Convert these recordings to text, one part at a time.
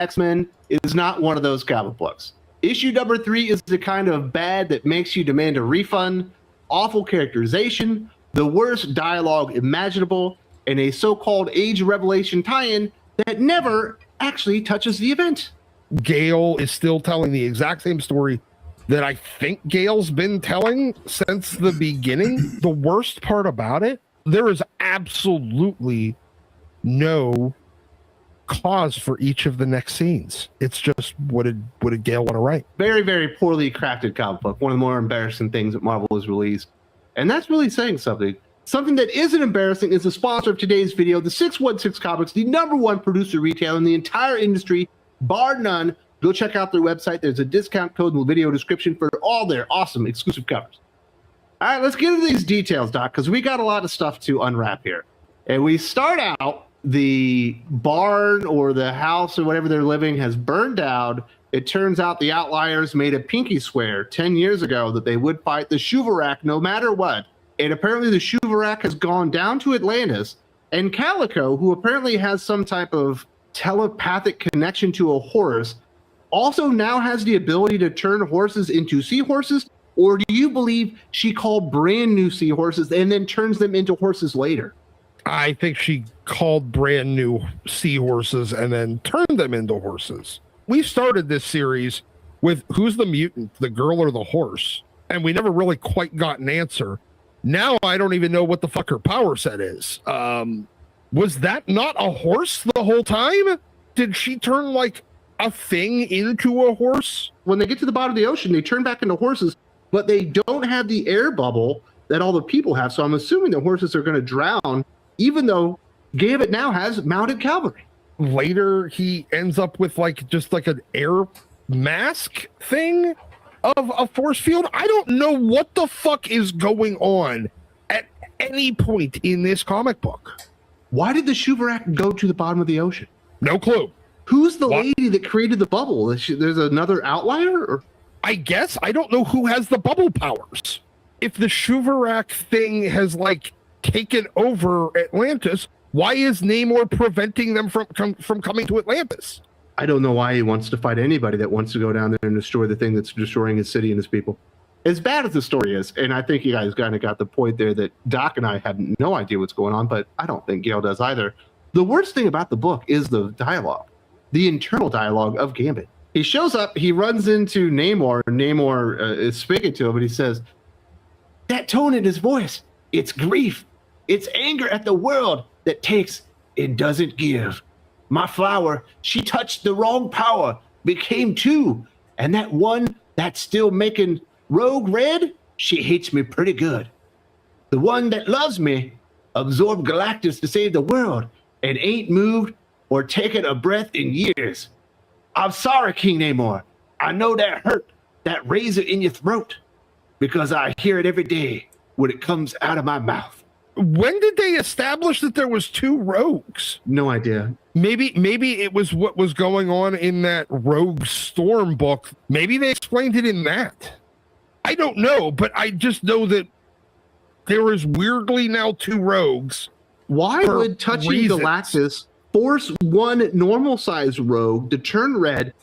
X-Men is not one of those comic books. Issue number 3 is the kind of bad that makes you demand a refund, awful characterization, the worst dialogue imaginable, and a so-called Age of Revelation tie-in that never actually touches the event. Gale is still telling the exact same story that I think Gale's been telling since the beginning. The worst part about it, there is absolutely no cause for each of the next scenes. It's just, what did Gale want to write? Very, very poorly crafted comic book. One of the more embarrassing things that Marvel has released. And that's really saying something. Something that isn't embarrassing is the sponsor of today's video, the 616 Comics, the #1 producer retailer in the entire industry, bar none. Go check out their website. There's a discount code in the video description for all their awesome exclusive covers. All right, let's get into these details, Doc, because we got a lot of stuff to unwrap here. And we start out, the barn or the house or whatever they're living has burned down. It turns out the Outliers made a pinky swear 10 years ago that they would fight the Shuvarak no matter what. And apparently the Shuvarak has gone down to Atlantis, and Calico, who apparently has some type of telepathic connection to a horse, also now has the ability to turn horses into seahorses. Or do you believe she called brand new seahorses and then turns them into horses later? I think she called brand new seahorses and then turned them into horses. We started this series with who's the mutant, the girl or the horse? And we never really quite got an answer. Now I don't even know what the fuck her power set is. Was that not a horse the whole time? Did she turn like a thing into a horse? When they get to the bottom of the ocean, they turn back into horses, but they don't have the air bubble that all the people have. So I'm assuming the horses are going to drown, even though Gambit now has mounted cavalry. Later, he ends up with like just like an air mask thing of a force field. I don't know what the fuck is going on at any point in this comic book. Why did the Shuvarak go to the bottom of the ocean? No clue. Who's the lady that created the bubble? There's another outlier? Or? I guess. I don't know who has the bubble powers. If the Shuvarak thing has like taken over Atlantis, why is Namor preventing them from coming to Atlantis? I don't know why he wants to fight anybody that wants to go down there and destroy the thing that's destroying his city and his people. As bad as the story is, and I think you guys kind of got the point there that Doc and I have no idea what's going on, but I don't think Gale does either. The worst thing about the book is the dialogue, the internal dialogue of Gambit. He shows up, he runs into Namor, and Namor is speaking to him, and he says, that tone in his voice, it's grief. It's anger at the world that takes and doesn't give. My flower, she touched the wrong power, became two, and that one that's still making Rogue red, she hates me pretty good. The one that loves me absorbed Galactus to save the world and ain't moved or taken a breath in years. I'm sorry, King Namor. I know that hurt, that razor in your throat, because I hear it every day when it comes out of my mouth. When did they establish that there was two rogues? No idea. Maybe it was what was going on in that Rogue Storm book. Maybe they explained it in that. I don't know, but I just know that there is weirdly now two rogues. Why would touching Galactus force one normal-sized rogue to turn red,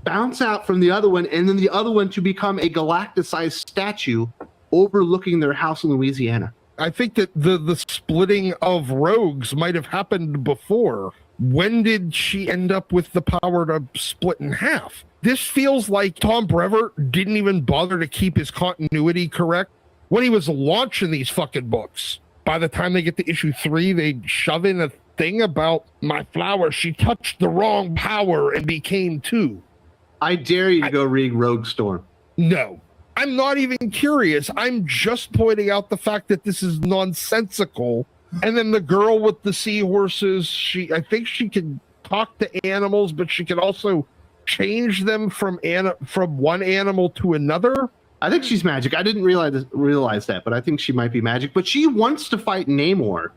bounce out from the other one, and then the other one to become a Galactus-sized statue overlooking their house in Louisiana? I think that the splitting of rogues might have happened before. When did she end up with the power to split in half? This feels like Tom Brevoort didn't even bother to keep his continuity correct when he was launching these fucking books. By the time they get to issue 3, they shove in a thing about my flower. She touched the wrong power and became two. I dare you to go read Rogue Storm. No. I'm not even curious. I'm just pointing out the fact that this is nonsensical. And then the girl with the seahorses, I think she can talk to animals, but she can also change them from one animal to another. I think she's magic. I didn't realize that, but I think she might be magic. But she wants to fight Namor,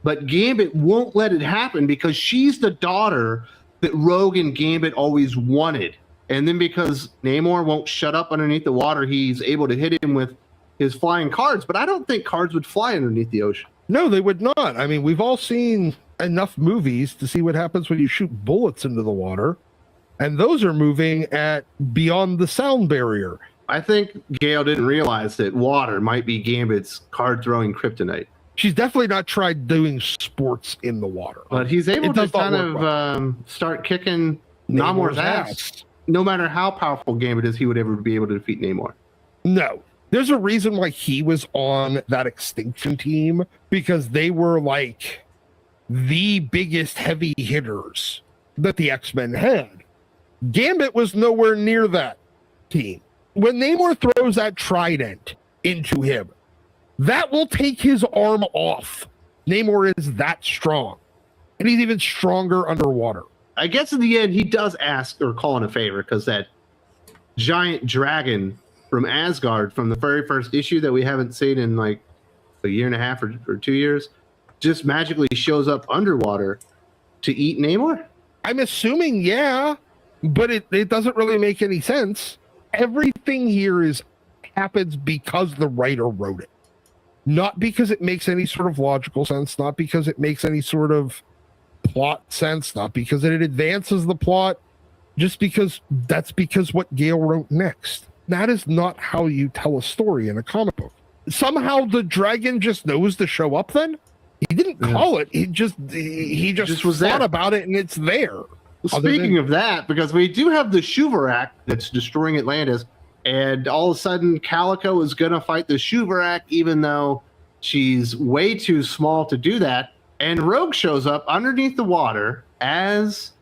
but Gambit won't let it happen because she's the daughter that Rogue and Gambit always wanted. And then because Namor won't shut up underneath the water, he's able to hit him with his flying cards. But I don't think cards would fly underneath the ocean. No, they would not. I mean, we've all seen enough movies to see what happens when you shoot bullets into the water. And those are moving at beyond the sound barrier. I think Gale didn't realize that water might be Gambit's card-throwing kryptonite. She's definitely not tried doing sports in the water. But he's able to kind of well. start kicking Namor's ass. No matter how powerful Gambit is, he would ever be able to defeat Namor. No. There's a reason why he was on that extinction team, because they were like the biggest heavy hitters that the X-Men had. Gambit was nowhere near that team. When Namor throws that trident into him, that will take his arm off. Namor is that strong. And he's even stronger underwater. I guess in the end, he does ask or call in a favor, because that giant dragon from Asgard from the very first issue that we haven't seen in like a year and a half or 2 years just magically shows up underwater to eat Namor? I'm assuming, yeah, but it doesn't really make any sense. Everything here happens because the writer wrote it. Not because it makes any sort of logical sense, not because it makes any sort of plot sense, not because it advances the plot, just because that's because what Gale wrote next. That is not how you tell a story in a comic book. Somehow the dragon just knows to show up then? He didn't call it. He just was thought about it, and it's there. Speaking of that, because we do have the Shuvarak that's destroying Atlantis, and all of a sudden Calico is going to fight the Shuvarak, even though she's way too small to do that. And Rogue shows up underneath the water as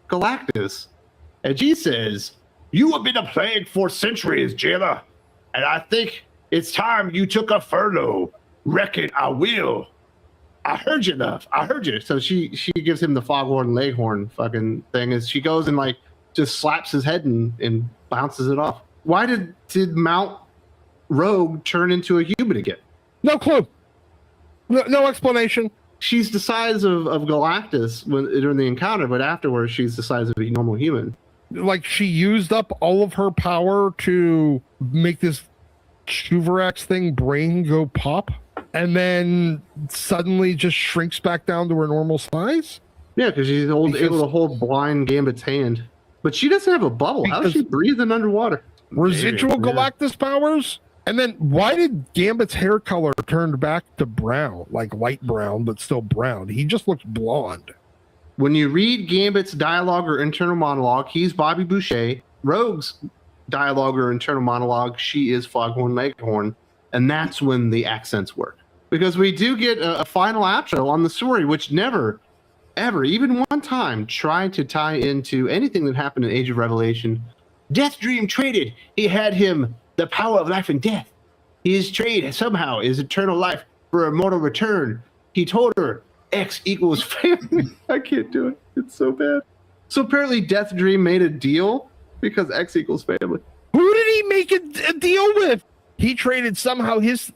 Galactus. And she says, "You have been a plague for centuries, jailer. And I think it's time you took a furlough. Reckon I will. I heard you enough. I heard you." So she gives him the foghorn leghorn fucking thing as she goes and like just slaps his head and bounces it off. Why did Mount Rogue turn into a human again? No clue. No explanation. She's the size of Galactus during the encounter, but afterwards she's the size of a normal human. Like she used up all of her power to make this Shuvarak's thing brain go pop, and then suddenly just shrinks back down to her normal size? Yeah, because she's able to hold blind Gambit's hand. But she doesn't have a bubble. How is she breathing underwater? Residual Galactus powers? And then why did Gambit's hair color turn back to brown, like light brown, but still brown? He just looks blonde. When you read Gambit's dialogue or internal monologue, he's Bobby Boucher. Rogue's dialogue or internal monologue, she is Foghorn Leghorn. And that's when the accents work. Because we do get a final outro on the story, which never, ever, even one time, tried to tie into anything that happened in Age of Revelation. Death Dream traded. He had him the power of life and death. His trade somehow is eternal life for immortal return. He told her X equals family. I can't do it. It's so bad. So apparently Death Dream made a deal because X equals family. Who did he make a deal with? He traded somehow his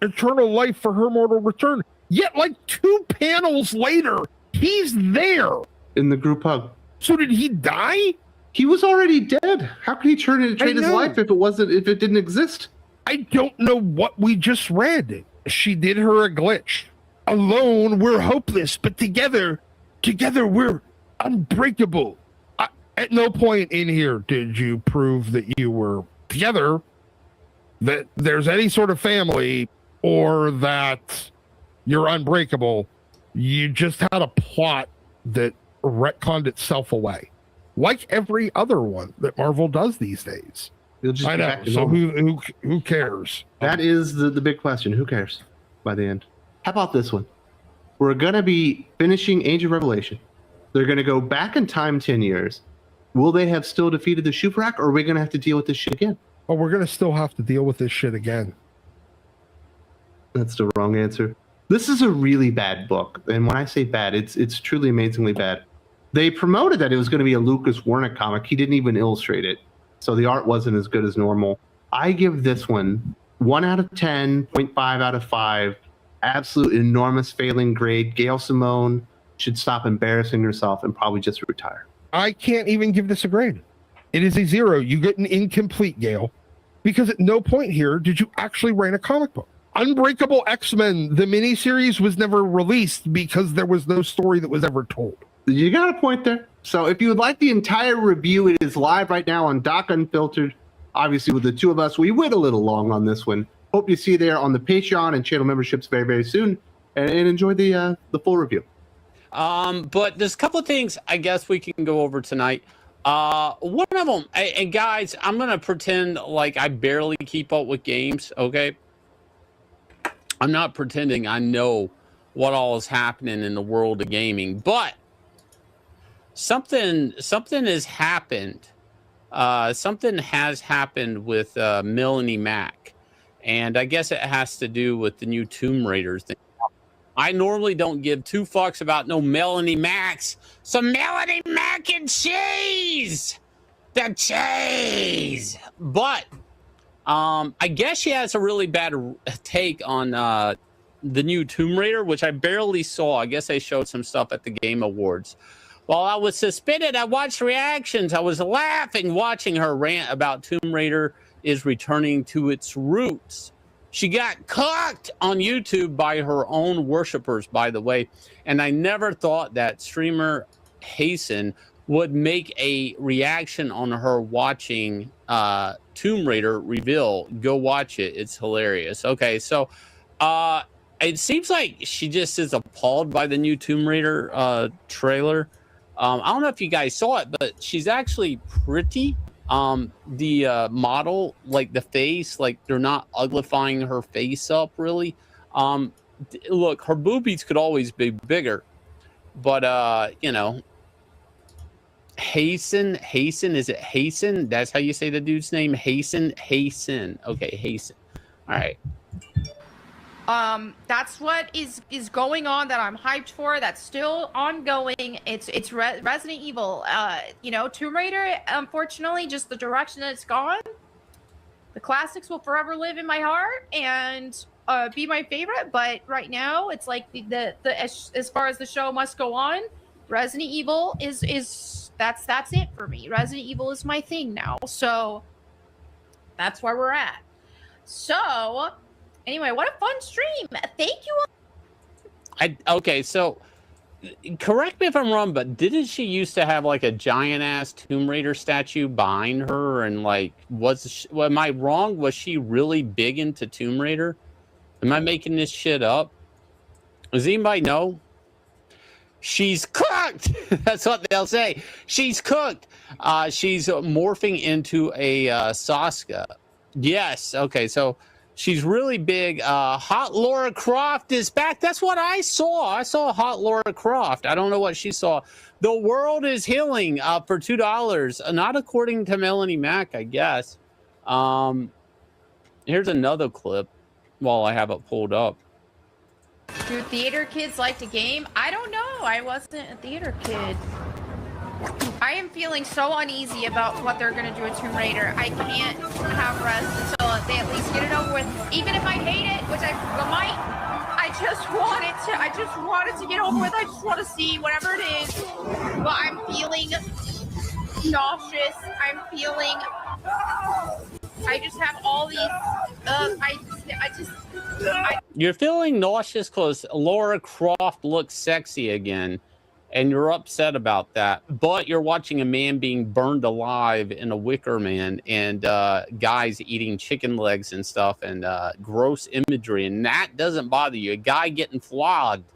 eternal life for her mortal return. Yet like 2 panels later, he's there. In the group hug. So did he die? He was already dead. How could he trade his life if it didn't exist? I don't know what we just read. She did her a glitch. Alone, we're hopeless, but together we're unbreakable. At no point in here did you prove that you were together, that there's any sort of family, or that you're unbreakable. You just had a plot that retconned itself away. Like every other one that Marvel does these days. I know. So who cares? That is the big question. Who cares by the end? How about this one? We're going to be finishing Age of Revelation. They're going to go back in time 10 years. Will they have still defeated the Shuvarak, or are we going to have to deal with this shit again? Oh, we're going to still have to deal with this shit again. That's the wrong answer. This is a really bad book. And when I say bad, it's truly amazingly bad. They promoted that it was going to be a Lucas Wernick comic. He didn't even illustrate it. So the art wasn't as good as normal. I give this one 1 out of 10, 0.5 out of 5. Absolute enormous failing grade. Gail Simone should stop embarrassing herself and probably just retire. I can't even give this a grade. It is a 0. You get an incomplete, Gail. Because at no point here did you actually write a comic book. Unbreakable X-Men, the miniseries, was never released because there was no story that was ever told. You got a point there. So if you would like the entire review, it is live right now on Doc Unfiltered. Obviously, with the two of us, we went a little long on this one. Hope you see you there on the Patreon and channel memberships very, very soon, and enjoy the full review. But there's a couple of things I guess we can go over tonight. One of them, and guys, I'm gonna pretend like I barely keep up with games. Okay, I'm not pretending I know what all is happening in the world of gaming, but something has happened. Something has happened with Melanie Mac, and I guess it has to do with the new Tomb Raider thing. I normally don't give two fucks about no Melanie Macs. Some Melanie Mac and cheese, the cheese. But I guess she has a really bad take on the new Tomb Raider, which I barely saw. I guess they showed some stuff at the Game Awards. While I was suspended, I watched reactions. I was laughing watching her rant about Tomb Raider is returning to its roots. She got cooked on YouTube by her own worshipers, by the way. And I never thought that streamer Hasten would make a reaction on her watching Tomb Raider reveal. Go watch it. It's hilarious. Okay, so it seems like she just is appalled by the new Tomb Raider trailer. I don't know if you guys saw it, but she's actually pretty. The model, like the face, like they're not uglifying her face up really. Look, her boobies could always be bigger, but you know, Hasten, is it Hasten? That's how you say the dude's name. Hasten. Okay, Hasten. All right. That's what is going on that I'm hyped for. That's still ongoing. It's Resident Evil. You know, Tomb Raider, unfortunately, just the direction that it's gone. The classics will forever live in my heart and be my favorite. But right now, it's like the as far as the show must go on, Resident Evil is that's it for me. Resident Evil is my thing now. So that's where we're at. So. Anyway, what a fun stream. Thank you all. Okay, so correct me if I'm wrong, but didn't she used to have like a giant ass Tomb Raider statue behind her? And like, am I wrong? Was she really big into Tomb Raider? Am I making this shit up? Does anybody know? She's cooked. That's what they'll say. She's cooked. She's morphing into a Saskia. Yes. Okay, so she's really big. Hot Laura Croft is back. That's what I saw. I saw Hot Laura Croft. I don't know what she saw. The world is healing for $2. Not according to Melanie Mac, I guess. Here's another clip while I have it pulled up. Do theater kids like to game? I don't know. I wasn't a theater kid. I am feeling so uneasy about what they're gonna do with Tomb Raider. I can't have rest until they at least get it over with. Even if I hate it, which I might, I just want it to get over with. I just want to see whatever it is. But I'm feeling nauseous. I just have all these. You're feeling nauseous because Laura Croft looks sexy again. And you're upset about that, but you're watching a man being burned alive in a Wicker Man and guys eating chicken legs and stuff and gross imagery, and that doesn't bother you. A guy getting flogged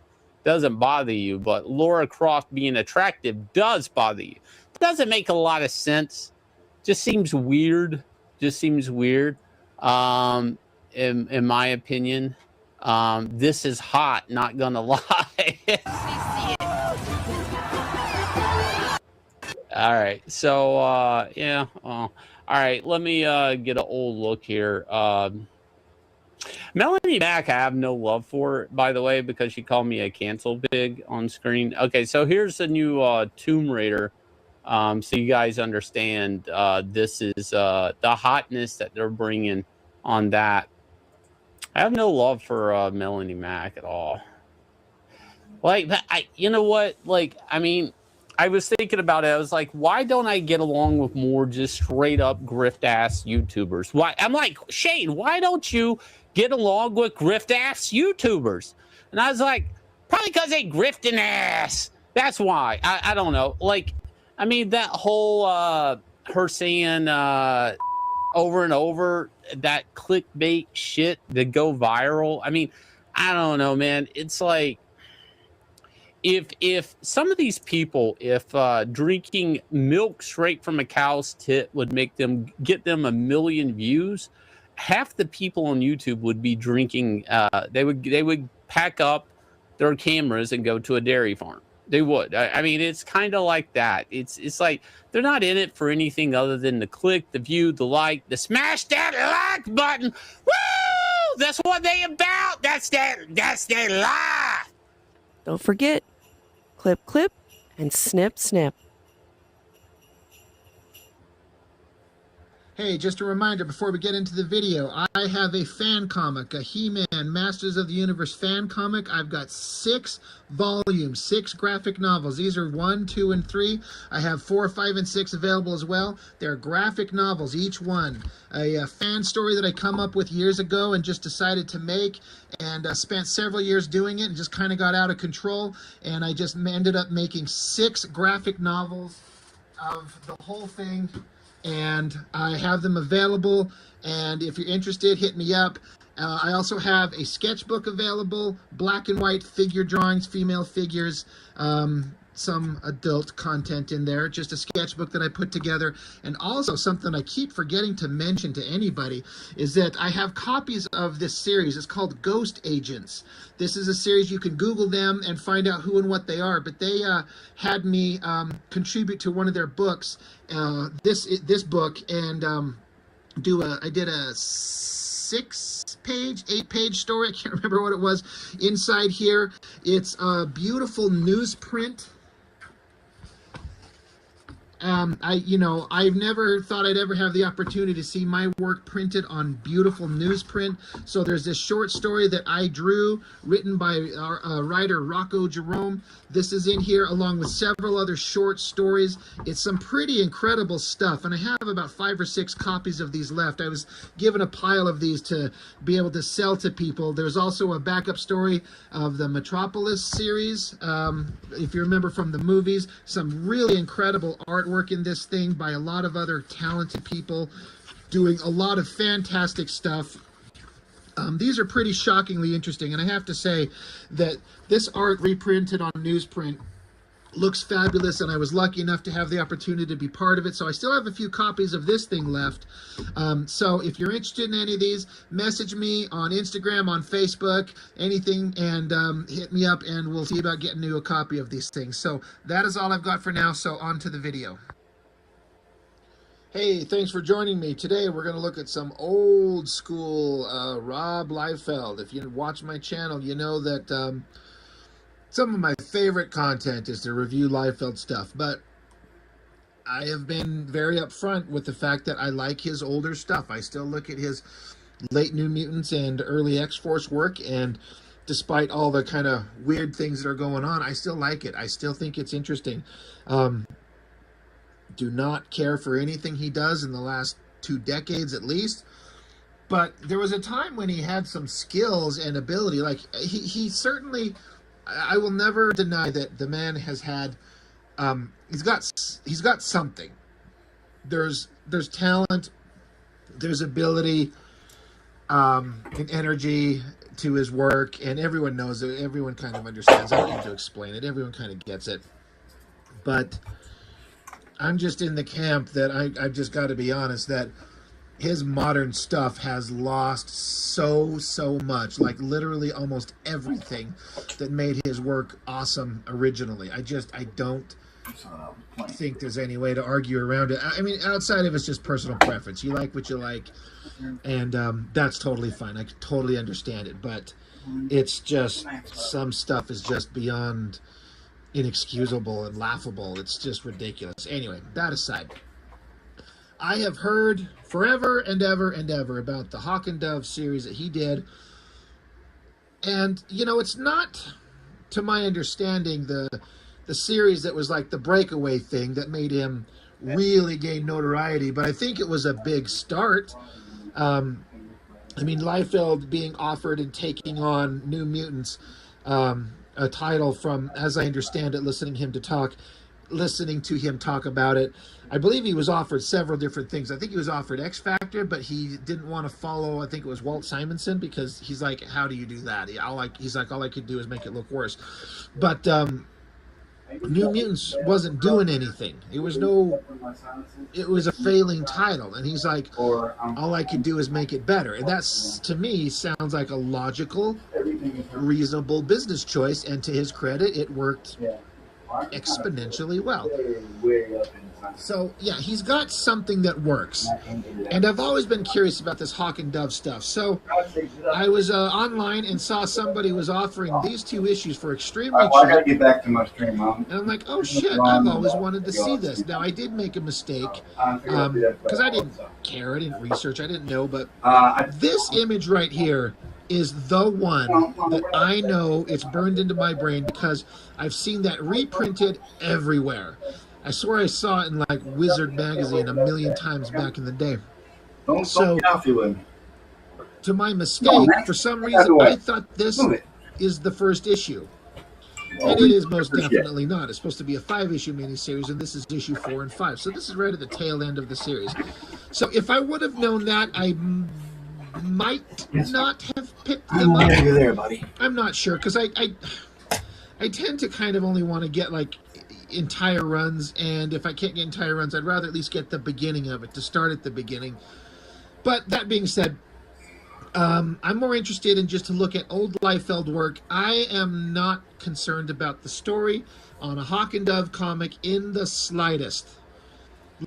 doesn't bother you, but Laura Croft being attractive does bother you. Doesn't make a lot of sense. Just seems weird. In my opinion. This is hot, not gonna lie. All right, so yeah. All right, let me get an old look here. Melanie Mac, I have no love for, by the way, because she called me a cancel pig on screen. Okay, so here's the new Tomb Raider. So you guys understand, this is the hotness that they're bringing on that. I have no love for Melanie Mac at all. Like, you know what? Like, I mean, I was thinking about it. I was like, why don't I get along with more just straight up grift ass YouTubers? Why? I'm like, Shane, why don't you get along with grift ass YouTubers? And I was like, probably because they grifting ass. That's why. I don't know. Like, I mean, that whole her saying over and over that clickbait shit that go viral. I mean, I don't know, man. It's like if some of these people, if drinking milk straight from a cow's tit would make them get them 1 million views, half the people on YouTube would be drinking. They would pack up their cameras and go to a dairy farm. They would. I mean, it's kind of like that. It's like they're not in it for anything other than the click, the view, the like, the smash that like button. Woo! That's what they about. That's their life. Don't forget, clip, clip, and snip, snip. Hey, just a reminder before we get into the video, I have a fan comic, a He-Man Masters of the Universe fan comic. I've got 6 volumes, 6 graphic novels. These are 1, 2, and 3. I have 4, 5, and 6 available as well. They're graphic novels, each one. A fan story that I come up with years ago and just decided to make, and spent several years doing it and just kind of got out of control. And I just ended up making 6 graphic novels of the whole thing. And I have them available, and if you're interested, hit me up. I also have a sketchbook available, black and white figure drawings, female figures, some adult content in there, just a sketchbook that I put together. And also something I keep forgetting to mention to anybody is that I have copies of this series. It's called Ghost Agents. This is a series, you can Google them and find out who and what they are, but they had me contribute to one of their books, this book, and I did a 6-page, 8-page story. I can't remember what it was. Inside here, it's a beautiful newsprint. I've never thought I'd ever have the opportunity to see my work printed on beautiful newsprint. So there's this short story that I drew, written by our writer Rocco Jerome. This is in here along with several other short stories. It's some pretty incredible stuff, and I have about 5 or 6 copies of these left. I was given a pile of these to be able to sell to people. There's also a backup story of the Metropolis series, if you remember from the movies. Some really incredible artwork in this thing by a lot of other talented people doing a lot of fantastic stuff. These are pretty shockingly interesting, and I have to say that this art reprinted on newsprint looks fabulous, and I was lucky enough to have the opportunity to be part of it. So I still have a few copies of this thing left. So if you're interested in any of these, message me on Instagram, on Facebook, anything, and hit me up, and we'll see about getting you a copy of these things. So that is all I've got for now, so on to the video. Hey, thanks for joining me. Today we're going to look at some old school Rob Liefeld. If you watch my channel, you know that some of my favorite content is to review Liefeld stuff, but I have been very upfront with the fact that I like his older stuff. I still look at his late New Mutants and early X-Force work, and despite all the kind of weird things that are going on, I still like it. I still think it's interesting. Do not care for anything he does in the last 2 decades at least, but there was a time when he had some skills and ability. Like he certainly, I will never deny that the man has had he's got something. There's talent, there's ability, and energy to his work, and everyone knows it. Everyone kind of understands. I don't need to explain it. Everyone kind of gets it. But I'm just in the camp that I've just got to be honest that his modern stuff has lost so much, like literally almost everything that made his work awesome originally. I don't think there's any way to argue around it. I mean, outside of it's just personal preference. You like what you like, and that's totally fine. I totally understand it, but it's just some stuff is just beyond inexcusable and laughable. It's just ridiculous. Anyway, that aside, I have heard forever and ever and ever about the Hawk and Dove series that he did, and it's not, to my understanding, the series that was like the breakaway thing that made him really gain notoriety, but I think it was a big start. I mean, Liefeld being offered and taking on New Mutants a title from, as I understand it, listening to him talk about it. I believe he was offered several different things. I think he was offered X Factor, but he didn't want to follow, I think it was Walt Simonson, because he's like, how do you do that? He's like, all I could do is make it look worse. But New Mutants wasn't doing anything. It was a failing title. And he's like, all I could do is make it better. And that's, to me, sounds like a logical, reasonable business choice. And to his credit, it worked exponentially well. So yeah, he's got something that works. And I've always been curious about this Hawk and Dove stuff. So I was online and saw somebody was offering these 2 issues for extremely cheap. I gotta get back to my stream, Mom. And I'm like, oh shit, I've always wanted to see this. Now I did make a mistake because I didn't care, I didn't research, I didn't know, but this image right here is the one that I know, it's burned into my brain because I've seen that reprinted everywhere. I swear I saw it in like Wizard magazine a million times back in the day. So, to my mistake, for some reason, I thought this is the first issue. And it is most definitely not. It's supposed to be a 5-issue miniseries, and this is issue 4 and 5. So this is right at the tail end of the series. So if I would have known that, I might not have picked them up. You're there, buddy. I'm not sure, because I tend to kind of only want to get like entire runs, and if I can't get entire runs, I'd rather at least get the beginning of it, to start at the beginning. But that being said, I'm more interested in just to look at old Liefeld work. I am not concerned about the story on a Hawk and Dove comic in the slightest.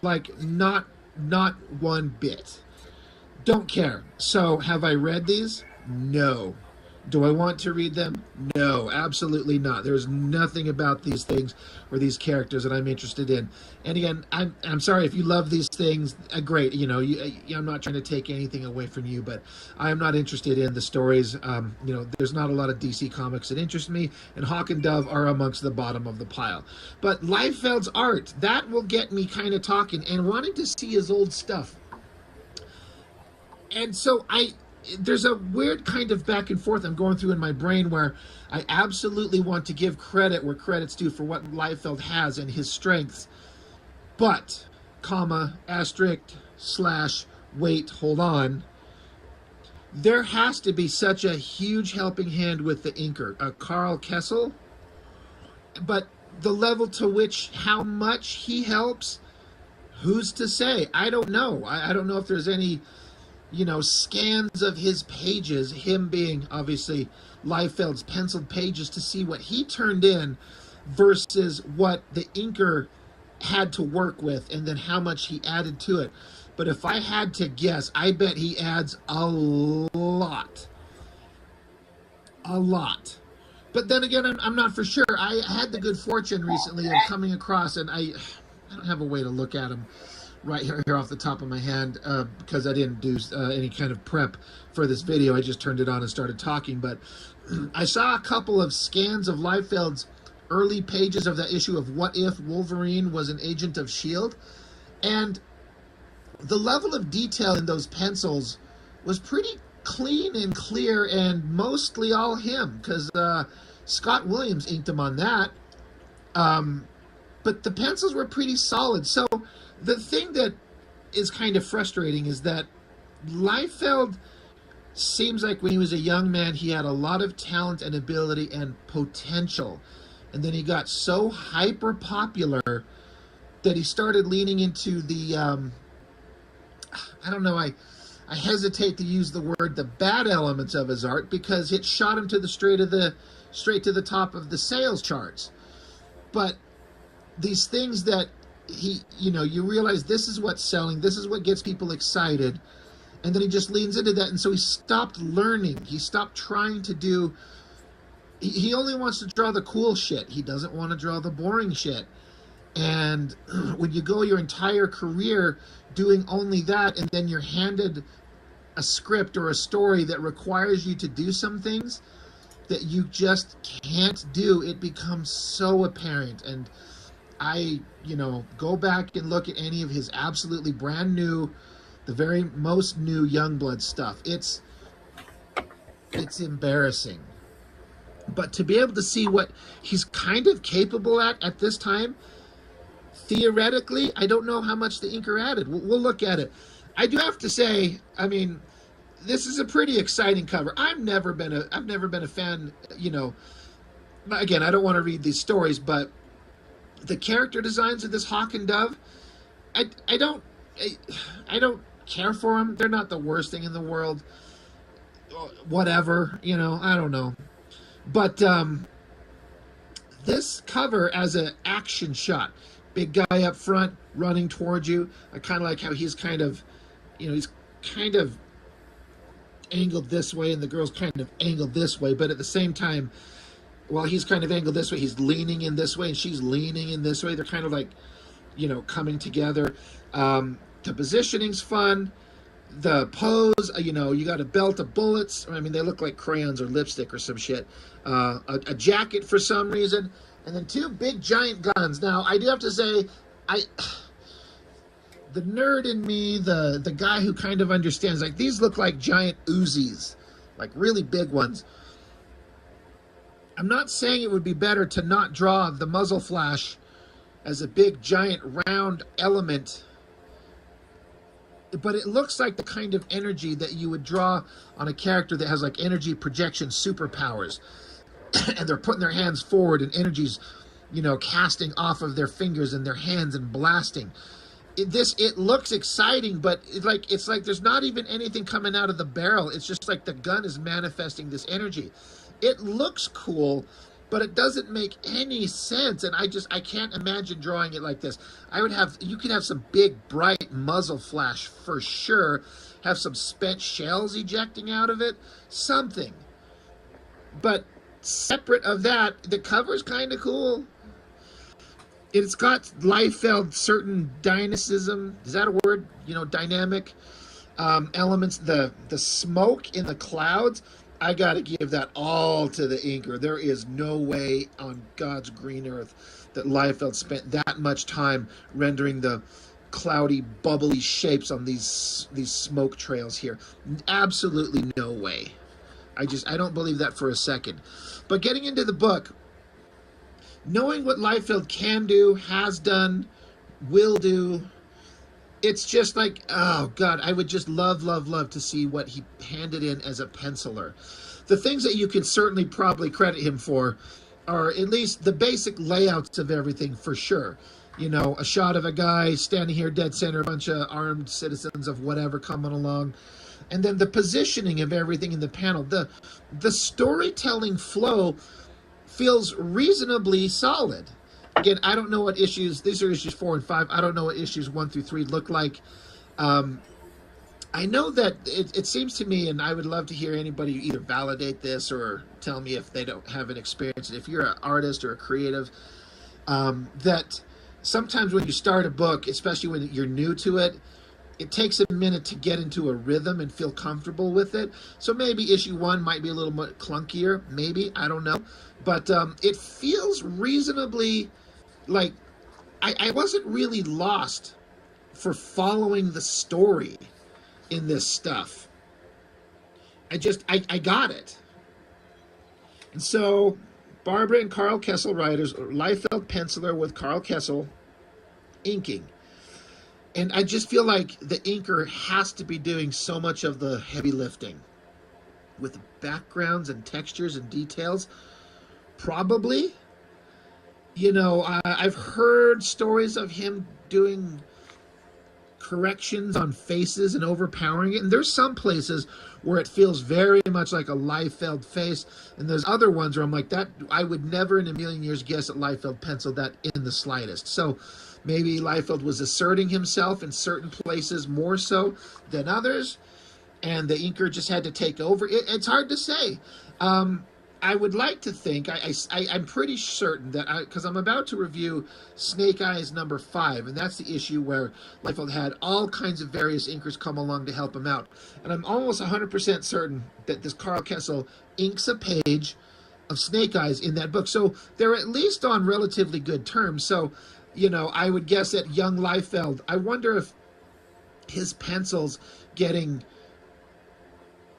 Like, not one bit. Don't care. So, have I read these? No. Do I want to read them? No, absolutely not. There's nothing about these things or these characters that I'm interested in. And again, I'm sorry if you love these things. Great, I'm not trying to take anything away from you, but I am not interested in the stories. There's not a lot of DC comics that interest me, and Hawk and Dove are amongst the bottom of the pile. But Liefeld's art, that will get me kind of talking and wanting to see his old stuff. And so there's a weird kind of back and forth I'm going through in my brain where I absolutely want to give credit where credit's due for what Liefeld has and his strengths, but, asterisk, / wait, hold on, there has to be such a huge helping hand with the inker, Carl Kessel, but the level to which, how much he helps, who's to say? I don't know. I don't know if there's any scans of his pages, him being obviously Liefeld's penciled pages, to see what he turned in versus what the inker had to work with, and then how much he added to it. But if I had to guess, I bet he adds a lot. But then again, I'm not for sure. I had the good fortune recently of coming across, and I don't have a way to look at him right here off the top of my hand, because I didn't do any kind of prep for this video. I just turned it on and started talking. But I saw a couple of scans of Liefeld's early pages of that issue of What If Wolverine Was an Agent of S.H.I.E.L.D., and the level of detail in those pencils was pretty clean and clear, and mostly all him, because Scott Williams inked him on that. But the pencils were pretty solid. So the thing that is kind of frustrating is that Liefeld seems like when he was a young man, he had a lot of talent and ability and potential. And then he got so hyper popular that he started leaning into the, I don't know, I hesitate to use the word the bad elements of his art, because it shot him to the straight to the top of the sales charts. But these things that you realize this is what's selling, this is what gets people excited, and then he just leans into that, and so he stopped learning. He stopped trying to do. He only wants to draw the cool shit. He doesn't want to draw the boring shit. And when you go your entire career doing only that, and then you're handed a script or a story that requires you to do some things that you just can't do, it becomes so apparent. And I, go back and look at any of his absolutely brand new, the very most new Youngblood stuff. It's embarrassing. But to be able to see what he's kind of capable at this time, theoretically, I don't know how much the inker added. We'll look at it. I do have to say, I mean, this is a pretty exciting cover. I've never been a fan, you know. Again, I don't want to read these stories, but the character designs of this Hawk and Dove, I don't care for them. They're not the worst thing in the world. Whatever, you know, I don't know. But this cover as an action shot, big guy up front running towards you. I kind of like how he's kind of, you know, he's kind of angled this way and the girl's kind of angled this way, but at the same time, while he's kind of angled this way, he's leaning in this way and she's leaning in this way. They're kind of like, you know, coming together. The positioning's fun. The pose, you know, you got a belt of bullets. I mean, they look like crayons or lipstick or some shit. A jacket for some reason. And then two big giant guns. Now, I do have to say, the nerd in me, the guy who kind of understands, like, these look like giant Uzis. Like, really big ones. I'm not saying it would be better to not draw the muzzle flash as a big, giant, round element, but it looks like the kind of energy that you would draw on a character that has, like, energy projection superpowers. And they're putting their hands forward and energy's, you know, casting off of their fingers and their hands and blasting. It looks exciting, but it's like there's not even anything coming out of the barrel. It's just like the gun is manifesting this energy. It looks cool, but it doesn't make any sense, and I can't imagine drawing it like this. You could have some big, bright muzzle flash for sure, have some spent shells ejecting out of it, something. But separate of that, the cover's kind of cool. It's got Liefeld certain dynamism, is that a word? You know, dynamic elements. The smoke in the clouds, I gotta give that all to the inker. There is no way on God's green earth that Liefeld spent that much time rendering the cloudy, bubbly shapes on these smoke trails here. Absolutely no way. I don't believe that for a second. But getting into the book, knowing what Liefeld can do, has done, will do, it's just like, oh God, I would just love to see what he handed in as a penciler. The things that you can certainly probably credit him for are at least the basic layouts of everything, for sure. You know, a shot of a guy standing here dead center, a bunch of armed citizens of whatever coming along. And then the positioning of everything in the panel. The storytelling flow feels reasonably solid. Again, I don't know what issues, these are issues 4 and 5. I don't know what issues 1 through 3 look like. I know that it seems to me, and I would love to hear anybody either validate this or tell me if they don't have an experience. If you're an artist or a creative, that sometimes when you start a book, especially when you're new to it, it takes a minute to get into a rhythm and feel comfortable with it. So maybe issue 1 might be a little more clunkier, maybe, I don't know. But it feels reasonably, like, I wasn't really lost for following the story in this stuff. I got it. And so Barbara and Carl Kessel writers, Liefeld penciler with Carl Kessel inking. And I just feel like the inker has to be doing so much of the heavy lifting with backgrounds and textures and details. Probably. You know, I've heard stories of him doing corrections on faces and overpowering it. And there's some places where it feels very much like a Liefeld face. And there's other ones where I'm like, that I would never in a million years guess that Liefeld penciled that in the slightest. So maybe Liefeld was asserting himself in certain places more so than others, and the inker just had to take over. It's hard to say. I would like to think, I'm pretty certain that, because I'm about to review Snake Eyes number 5, and that's the issue where Liefeld had all kinds of various inkers come along to help him out. And I'm almost 100% certain that this Carl Kessel inks a page of Snake Eyes in that book. So they're at least on relatively good terms. So, you know, I would guess that young Liefeld, I wonder if his pencil's getting,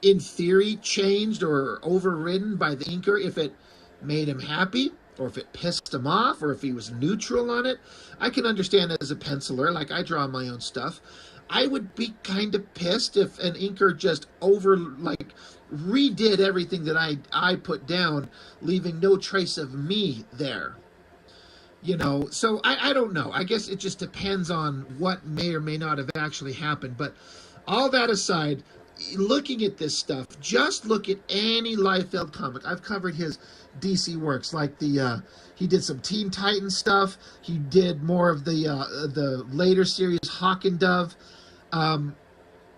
in theory, changed or overridden by the inker, if it made him happy, or if it pissed him off, or if he was neutral on it. I can understand as a penciler, like I draw my own stuff. I would be kind of pissed if an inker just redid everything that I put down, leaving no trace of me there. So I don't know. I guess it just depends on what may or may not have actually happened. But all that aside, looking at this stuff, just look at any Liefeld comic. I've covered his DC works, like he did some Teen Titans stuff. He did more of the later series Hawk and Dove.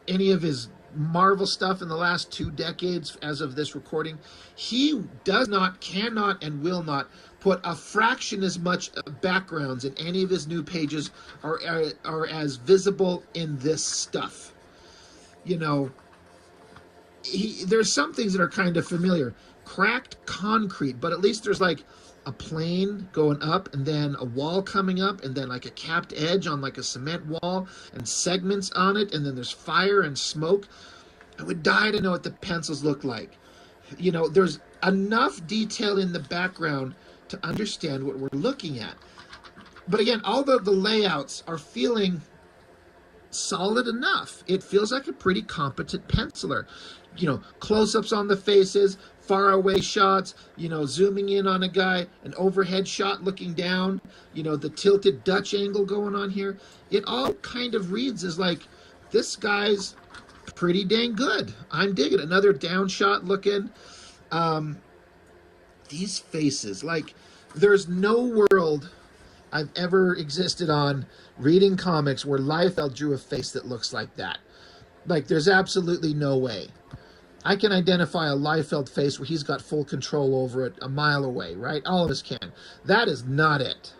Any of his Marvel stuff in the last 2 decades as of this recording, he does not, cannot, and will not put a fraction as much backgrounds in any of his new pages are as visible in this stuff. There's some things that are kind of familiar. Cracked concrete, but at least there's like a plane going up and then a wall coming up and then like a capped edge on like a cement wall and segments on it, and then there's fire and smoke. I would die to know what the pencils look like. There's enough detail in the background to understand what we're looking at. But again, although the layouts are feeling solid enough, it feels like a pretty competent penciler. Close-ups on the faces, far away shots, zooming in on a guy, an overhead shot looking down, the tilted Dutch angle going on here. It all kind of reads as like, this guy's pretty dang good. I'm digging it. Another down shot looking. These faces, like, there's no world I've ever existed on reading comics where Liefeld drew a face that looks like that. Like, there's absolutely no way. I can identify a Liefeld face where he's got full control over it a mile away, right? All of us can. That is not it.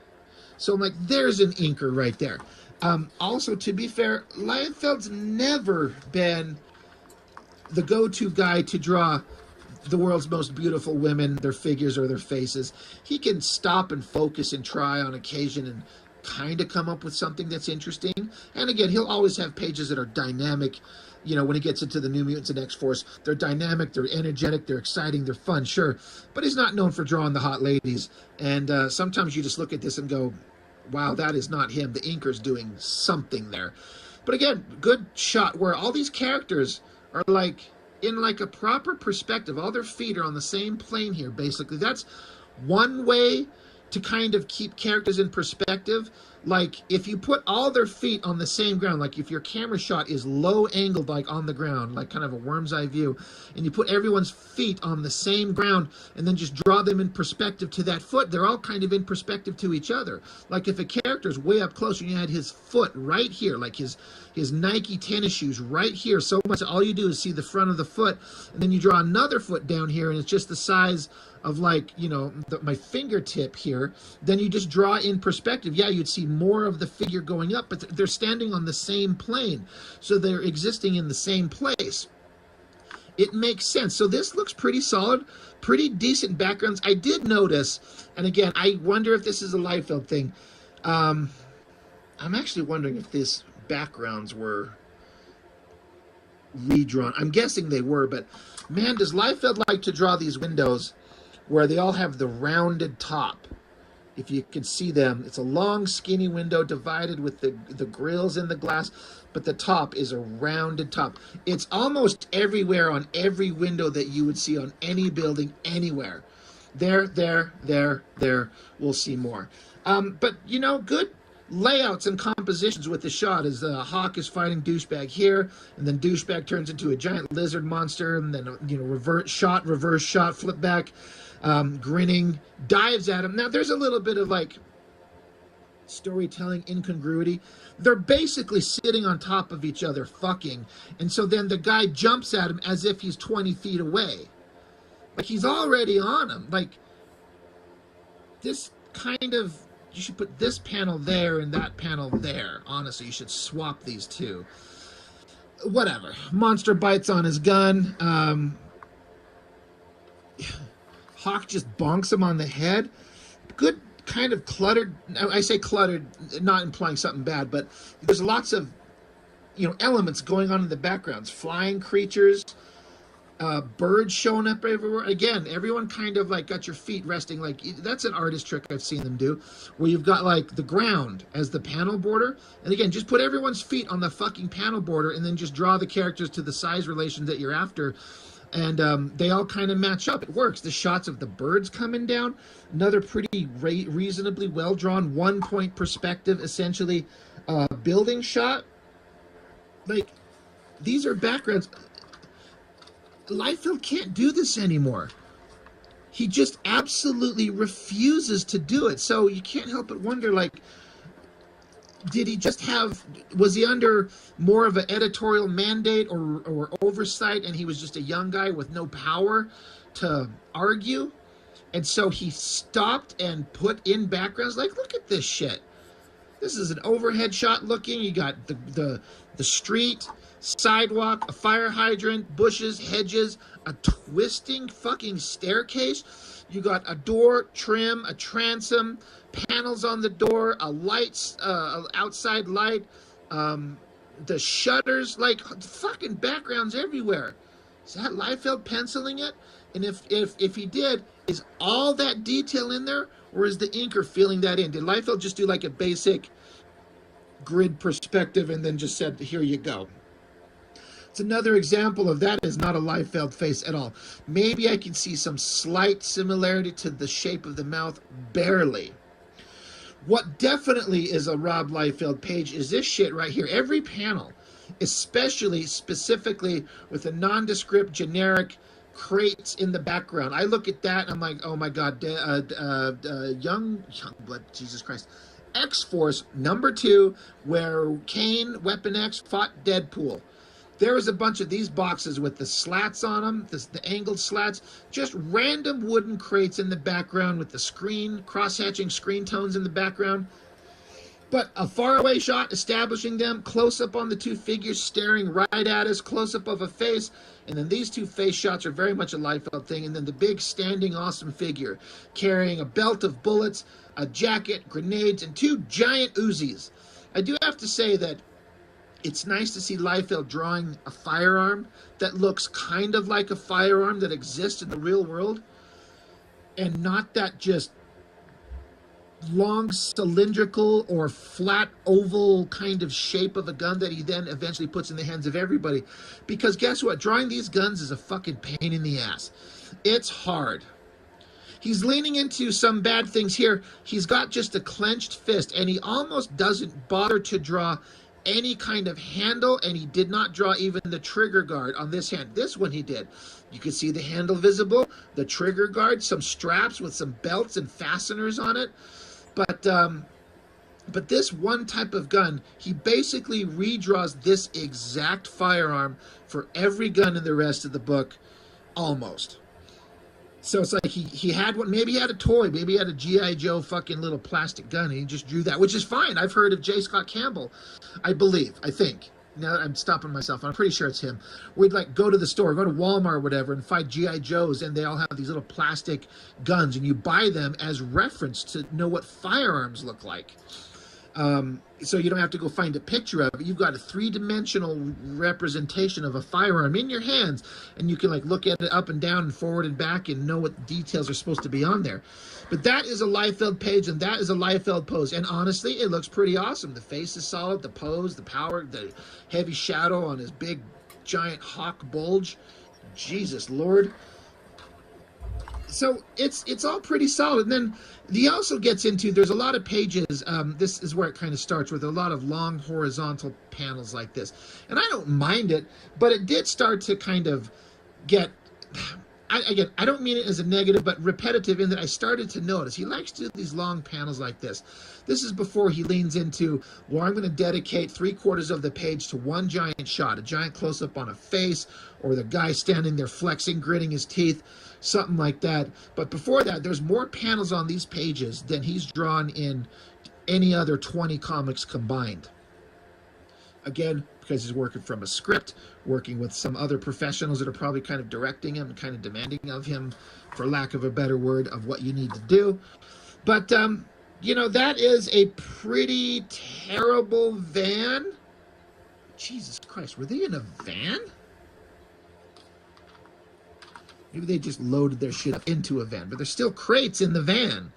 So I'm like, there's an inker right there. Also, to be fair, Liefeld's never been the go-to guy to draw the world's most beautiful women, their figures or their faces. He can stop and focus and try on occasion and kind of come up with something that's interesting. And again, he'll always have pages that are dynamic. When he gets into the New Mutants and X-Force, they're dynamic, they're energetic, they're exciting, they're fun, sure. But he's not known for drawing the hot ladies. And sometimes you just look at this and go, wow, that is not him. The inker's doing something there. But again, good shot where all these characters are like in like a proper perspective. All their feet are on the same plane here, basically. That's one way to kind of keep characters in perspective. Like, if you put all their feet on the same ground, like if your camera shot is low angled, like on the ground, like kind of a worm's eye view, and you put everyone's feet on the same ground and then just draw them in perspective to that foot, they're all kind of in perspective to each other. Like if a character's way up close and you had his foot right here, like his Nike tennis shoes right here, so much all you do is see the front of the foot, and then you draw another foot down here and it's just the size of like, my fingertip here, then you just draw in perspective. Yeah, you'd see more of the figure going up, but they're standing on the same plane. So they're existing in the same place. It makes sense. So this looks pretty solid, pretty decent backgrounds. I did notice, and again, I wonder if this is a Liefeld thing. I'm actually wondering if these backgrounds were redrawn. I'm guessing they were, but man, does Liefeld like to draw these windows where they all have the rounded top. If you can see them, it's a long, skinny window divided with the grills in the glass, but the top is a rounded top. It's almost everywhere on every window that you would see on any building anywhere. There. We'll see more. But, good layouts and compositions with the shot as Hawk is fighting Douchebag here, and then Douchebag turns into a giant lizard monster, and then, reverse shot, flip back. Grinning, dives at him. Now, there's a little bit of like storytelling incongruity. They're basically sitting on top of each other, fucking, and so then the guy jumps at him as if he's 20 feet away. Like he's already on him. Like this kind of, you should put this panel there and that panel there. Honestly, you should swap these two. Whatever. Monster bites on his gun. Hawk just bonks him on the head. Good kind of cluttered. I say cluttered, not implying something bad, but there's lots of, elements going on in the backgrounds. Flying creatures. Birds showing up everywhere. Again, everyone kind of like got your feet resting. Like that's an artist trick I've seen them do, where you've got like the ground as the panel border, and again, just put everyone's feet on the fucking panel border, and then just draw the characters to the size relations that you're after, and they all kind of match up. It works. The shots of the birds coming down, another pretty reasonably well drawn 1-point perspective, essentially, building shot. Like these are backgrounds. Liefeld can't do this anymore. He just absolutely refuses to do it. So you can't help but wonder, like, was he under more of an editorial mandate or oversight, and he was just a young guy with no power to argue? And so he stopped and put in backgrounds. Like, look at this shit. This is an overhead shot looking. You got the street, sidewalk, a fire hydrant, bushes, hedges, a twisting fucking staircase. You got a door trim, a transom, panels on the door, a lights, outside light, the shutters, like fucking backgrounds everywhere. Is that Liefeld penciling it? And if he did, is all that detail in there, or is the inker filling that in? Did Liefeld just do like a basic grid perspective and then just said, here you go? It's another example of that is not a Liefeld face at all. Maybe I can see some slight similarity to the shape of the mouth, barely. What definitely is a Rob Liefeld page is this shit right here. Every panel, especially specifically with the nondescript generic crates in the background. I look at that and I'm like, oh my God, young blood, Jesus Christ. X-Force #2, where Kane, Weapon X, fought Deadpool. There was a bunch of these boxes with the slats on them, the angled slats, just random wooden crates in the background with the screen, cross-hatching screen tones in the background. But a faraway shot establishing them, close-up on the two figures staring right at us, close-up of a face, and then these two face shots are very much a Liefeld thing, and then the big standing awesome figure carrying a belt of bullets, a jacket, grenades, and two giant Uzis. I do have to say that it's nice to see Liefeld drawing a firearm that looks kind of like a firearm that exists in the real world, and not that just long cylindrical or flat oval kind of shape of a gun that he then eventually puts in the hands of everybody. Because guess what? Drawing these guns is a fucking pain in the ass. It's hard. He's leaning into some bad things here. He's got just a clenched fist, and he almost doesn't bother to draw any kind of handle, and he did not draw even the trigger guard on this hand. This one he did. You can see the handle visible, the trigger guard, some straps with some belts and fasteners on it. But this one type of gun, he basically redraws this exact firearm for every gun in the rest of the book, almost. So it's like he had one, maybe he had a toy, maybe he had a G.I. Joe fucking little plastic gun, and he just drew that, which is fine. I've heard of J. Scott Campbell, I think. Now I'm stopping myself, I'm pretty sure it's him. We'd like go to the store, go to Walmart or whatever, and find G.I. Joes, and they all have these little plastic guns, and you buy them as reference to know what firearms look like. So you don't have to go find a picture of it. You've got a three-dimensional representation of a firearm in your hands, and you can like look at it up and down and forward and back and know what details are supposed to be on there. But that is a Liefeld page, and that is a Liefeld pose. And honestly, it looks pretty awesome. The face is solid, the pose, the power, the heavy shadow on his big, giant hawk bulge. Jesus Lord. So it's all pretty solid. And then he also gets into, there's a lot of pages, this is where it kind of starts, with a lot of long horizontal panels like this. And I don't mind it, but it did start to kind of get, I don't mean it as a negative, but repetitive, in that I started to notice he likes to do these long panels like this. This is before he leans into, well, I'm going to dedicate 3/4 of the page to one giant shot, a giant close-up on a face, or the guy standing there flexing, gritting his teeth, something like that. But before that, there's more panels on these pages than he's drawn in any other 20 comics combined. Again, because he's working from a script, working with some other professionals that are probably kind of directing him and kind of demanding of him, for lack of a better word, of what you need to do. But, you know, that is a pretty terrible van. Jesus Christ, were they in a van? Maybe they just loaded their shit up into a van, but there's still crates in the van.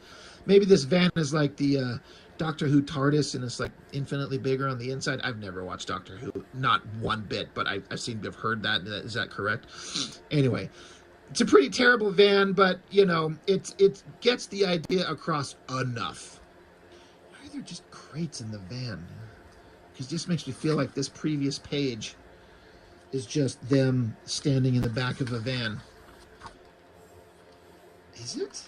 Maybe this van is like the Doctor Who TARDIS, and it's like infinitely bigger on the inside. I've never watched Doctor Who, not one bit, but I seem to have heard that. Is that correct? Anyway, it's a pretty terrible van, but you know, it gets the idea across enough. Why are there just crates in the van? Because it just makes me feel like this previous page is just them standing in the back of a van. Is it?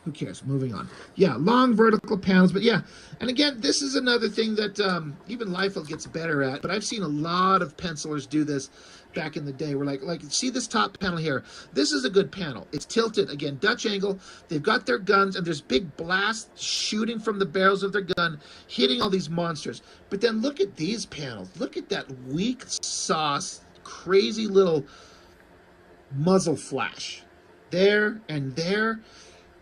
Who cares? Moving on. Yeah, long vertical panels, but yeah. And again, this is another thing that even Liefeld gets better at, but I've seen a lot of pencilers do this back in the day. We're like, see this top panel here? This is a good panel. It's tilted, again, Dutch angle. They've got their guns, and there's big blasts shooting from the barrels of their gun, hitting all these monsters. But then look at these panels. Look at that weak sauce, crazy little muzzle flash. There and there.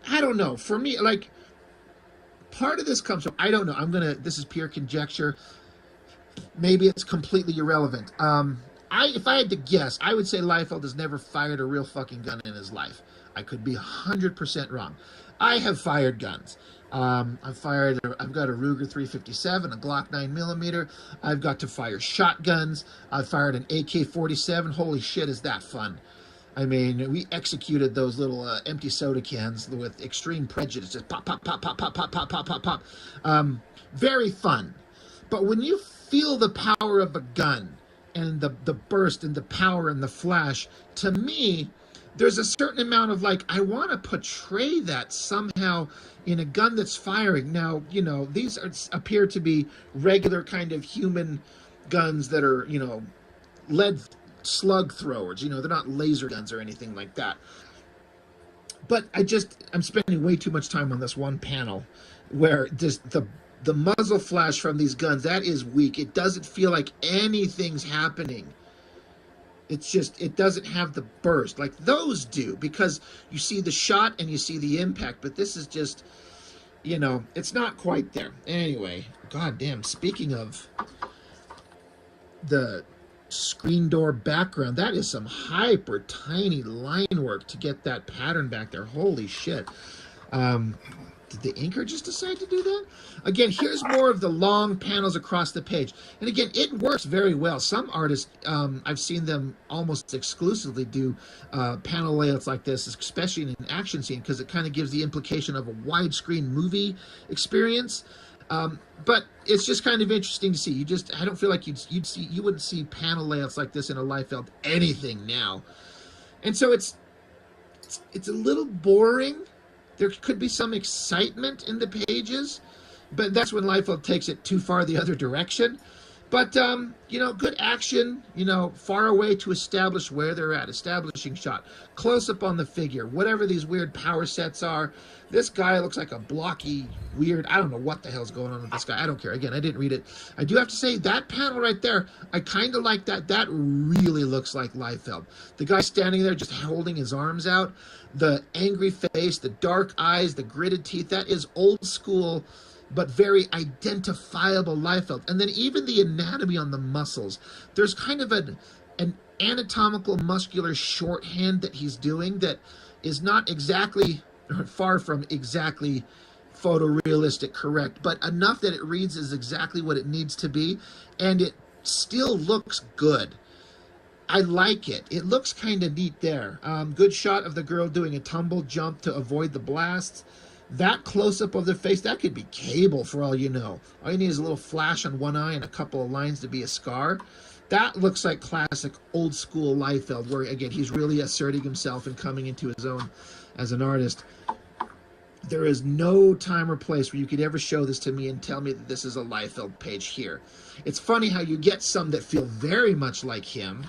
I don't know. For me, like, part of this comes from, I don't know. This is pure conjecture. Maybe it's completely irrelevant. If I had to guess, I would say Liefeld has never fired a real fucking gun in his life. I could be 100% wrong. I have fired guns. I've got a Ruger 357, a Glock 9mm. I've got to fire shotguns. I've fired an AK-47. Holy shit, is that fun. I mean, we executed those little empty soda cans with extreme prejudice. Just pop, pop, pop, pop, pop, pop, pop, pop, pop, pop. Very fun. But when you feel the power of a gun and the burst and the power and the flash, to me, there's a certain amount of like, I want to portray that somehow in a gun that's firing. Now, you know, these appear to be regular kind of human guns that are, you know, lead slug throwers, you know, they're not laser guns or anything like that. But I'm spending way too much time on this one panel where just the muzzle flash from these guns, that is weak. It doesn't feel like anything's happening. It's just, it doesn't have the burst like those do, because you see the shot and you see the impact, but this is just, you know, it's not quite there. Anyway, goddamn, speaking of the screen door background, that is some hyper tiny line work to get that pattern back there. Holy shit. Did the inker just decide to do that? Again, here's more of the long panels across the page. And again, it works very well. Some artists, I've seen them almost exclusively do panel layouts like this, especially in an action scene, because it kind of gives the implication of a widescreen movie experience. But it's just kind of interesting to see. I don't feel like you wouldn't see panel layouts like this in a Liefeld anything now. And so it's a little boring. There could be some excitement in the pages, but that's when Liefeld takes it too far the other direction. But, you know, good action, you know, far away to establish where they're at, establishing shot, close up on the figure, whatever these weird power sets are. This guy looks like a blocky, weird, I don't know what the hell's going on with this guy. I don't care. Again, I didn't read it. I do have to say, that panel right there, I kind of like that. That really looks like Liefeld. The guy standing there just holding his arms out, the angry face, the dark eyes, the gritted teeth, that is old school, but very identifiable Liefeld. And then even the anatomy on the muscles. There's kind of an anatomical muscular shorthand that he's doing that is not exactly, or far from exactly photorealistic correct, but enough that it reads as exactly what it needs to be, and it still looks good. I like it. It looks kind of neat there. Good shot of the girl doing a tumble jump to avoid the blasts. That close-up of the face, that could be Cable for all you know. All you need is a little flash on one eye and a couple of lines to be a scar. That looks like classic old-school Liefeld, where, again, he's really asserting himself and coming into his own as an artist. There is no time or place where you could ever show this to me and tell me that this is a Liefeld page here. It's funny how you get some that feel very much like him,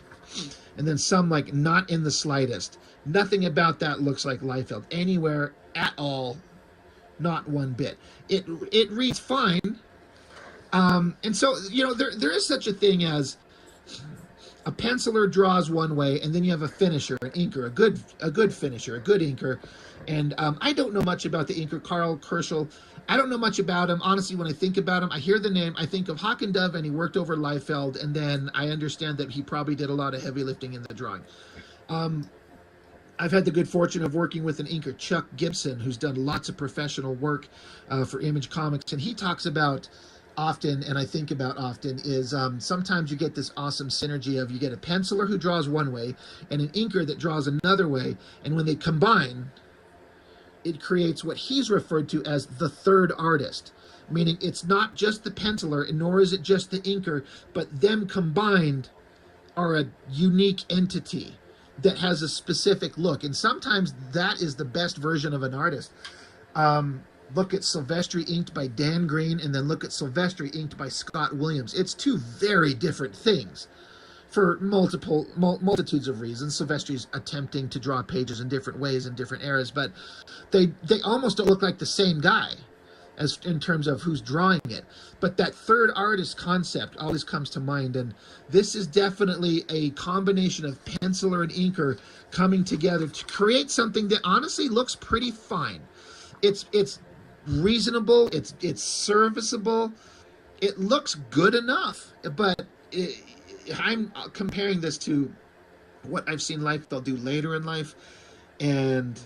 and then some like not in the slightest. Nothing about that looks like Liefeld anywhere at all. Not one bit. It reads fine. And so, you know, there is such a thing as a penciler draws one way, and then you have a finisher, an inker, a good finisher, a good inker. And I don't know much about the inker, Carl Kerschel. I don't know much about him. Honestly, when I think about him, I hear the name, I think of Hawk and Dove, and he worked over Liefeld, and then I understand that he probably did a lot of heavy lifting in the drawing. I've had the good fortune of working with an inker, Chuck Gibson, who's done lots of professional work for Image Comics, and he talks about often, and I think about often, is sometimes you get this awesome synergy of you get a penciler who draws one way and an inker that draws another way, and when they combine, it creates what he's referred to as the third artist, meaning it's not just the penciler, nor is it just the inker, but them combined are a unique entity that has a specific look, and sometimes that is the best version of an artist. Look at Silvestri inked by Dan Green, and then look at Silvestri inked by Scott Williams. It's two very different things for multitudes of reasons. Silvestri's attempting to draw pages in different ways in different eras, but they almost don't look like the same guy as in terms of who's drawing it. But that third artist concept always comes to mind, and this is definitely a combination of penciler and inker coming together to create something that honestly looks pretty fine. It's reasonable, it's serviceable, it looks good enough, but I'm comparing this to what I've seen Liefeld do later in life, and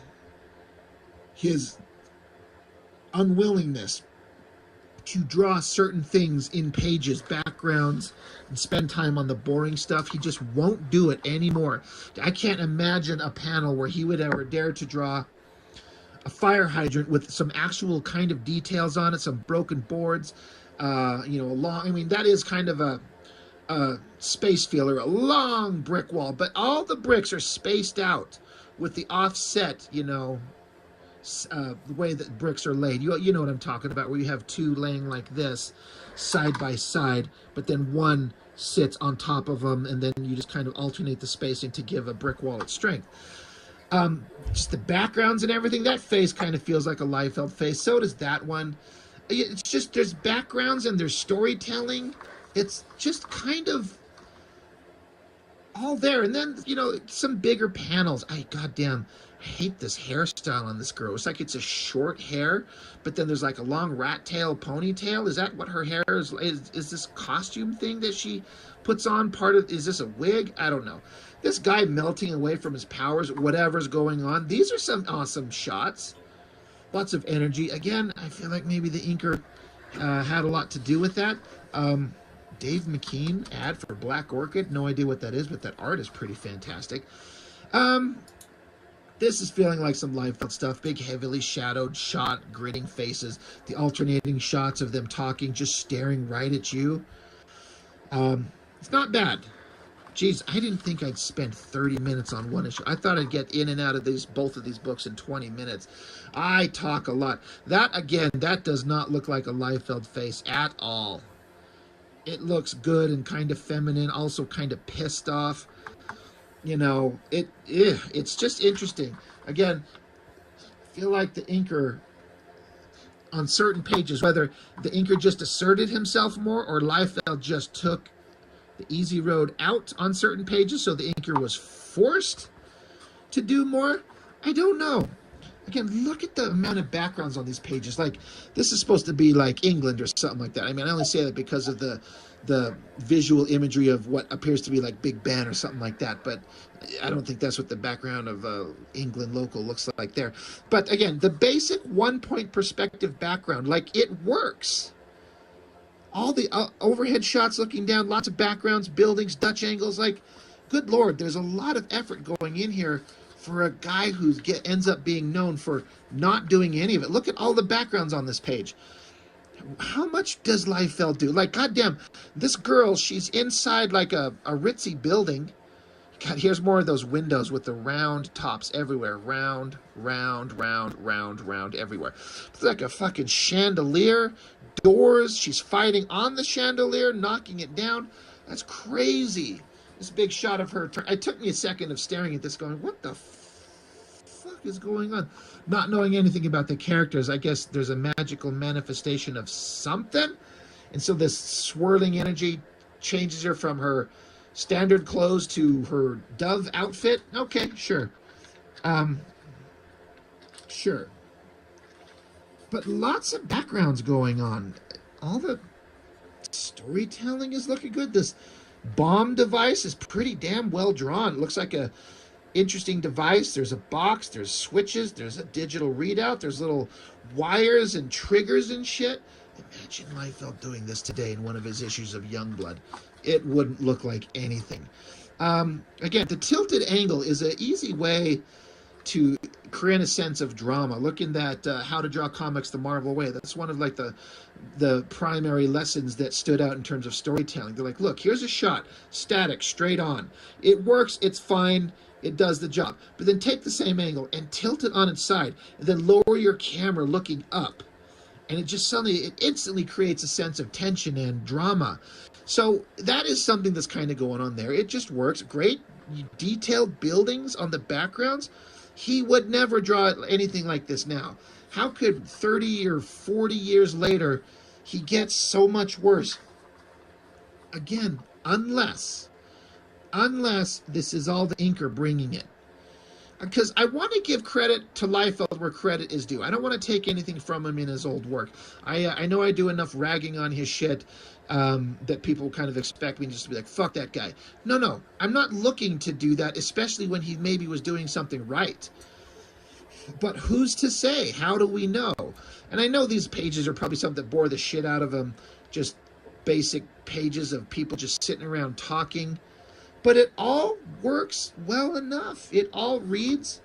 his unwillingness to draw certain things in pages, backgrounds, and spend time on the boring stuff. He just won't do it anymore. I can't imagine a panel where he would ever dare to draw a fire hydrant with some actual kind of details on it, some broken boards, I mean, that is kind of a space filler, a long brick wall, but all the bricks are spaced out with the offset, the way that bricks are laid. You know what I'm talking about, where you have two laying like this side by side, but then one sits on top of them, and then you just kind of alternate the spacing to give a brick wall its strength. Just the backgrounds and everything, that face kind of feels like a Liefeld face. So does that one. It's just, there's backgrounds and there's storytelling. It's just kind of all there. And then, some bigger panels. I hate this hairstyle on this girl. It's like it's a short hair, but then there's like a long rat tail ponytail. Is that what her hair is? Is this costume thing that she puts on is this a wig? I don't know. This guy melting away from his powers, whatever's going on. These are some awesome shots. Lots of energy. Again, I feel like maybe the inker had a lot to do with that. Dave McKean ad for Black Orchid. No idea what that is, but that art is pretty fantastic. This is feeling like some Liefeld stuff. Big, heavily shadowed shot, gritting faces. The alternating shots of them talking, just staring right at you. It's not bad. Geez, I didn't think I'd spend 30 minutes on one issue. I thought I'd get in and out of both of these books in 20 minutes. I talk a lot. That, again, that does not look like a Liefeld face at all. It looks good and kind of feminine, also kind of pissed off. It's just interesting. Again, I feel like the inker on certain pages, whether the inker just asserted himself more or Liefeld just took the easy road out on certain pages, so the inker was forced to do more. I don't know. Again, look at the amount of backgrounds on these pages. Like, this is supposed to be like England or something like that. I mean, I only say that because of the visual imagery of what appears to be like Big Ben or something like that, but I don't think that's what the background of England local looks like there. But again, the basic 1-point perspective background, like, it works. All the overhead shots looking down, lots of backgrounds, buildings, Dutch angles, like, good Lord, there's a lot of effort going in here for a guy who ends up being known for not doing any of it. Look at all the backgrounds on this page. How much does Liefeld do? Like, goddamn, this girl, she's inside like a ritzy building. God, here's more of those windows with the round tops everywhere. Round, round, round, round, round everywhere. It's like a fucking chandelier. Doors. She's fighting on the chandelier, knocking it down. That's crazy. This big shot of her. It took me a second of staring at this going, what the fuck is going on? Not knowing anything about the characters, I guess there's a magical manifestation of something. And so this swirling energy changes her from her standard clothes to her dove outfit. Okay, sure. Sure. But lots of backgrounds going on. All the storytelling is looking good. This bomb device is pretty damn well drawn. It looks like a interesting device. There's a box, there's switches, there's a digital readout, there's little wires and triggers and shit. Imagine Liefeld doing this today in one of his issues of Youngblood. It wouldn't look like anything. Again, the tilted angle is an easy way to create a sense of drama. Look in that How to Draw Comics the Marvel Way. That's one of like the primary lessons that stood out in terms of storytelling. They're like, look, here's a shot, static, straight on. It works, it's fine, it does the job. But then take the same angle and tilt it on its side, and then lower your camera looking up. And it instantly creates a sense of tension and drama. So that is something that's kind of going on there. It just works. Great detailed buildings on the backgrounds. He would never draw anything like this now. How could 30 or 40 years later he gets so much worse? Again, unless this is all the inker bringing it. Because I want to give credit to Liefeld where credit is due. I don't want to take anything from him in his old work. I know I do enough ragging on his shit that people kind of expect me just to be like, fuck that guy. No, I'm not looking to do that, especially when he maybe was doing something right. But who's to say? How do we know? And I know these pages are probably something that bore the shit out of him, just basic pages of people just sitting around talking. But it all works well enough. It all reads.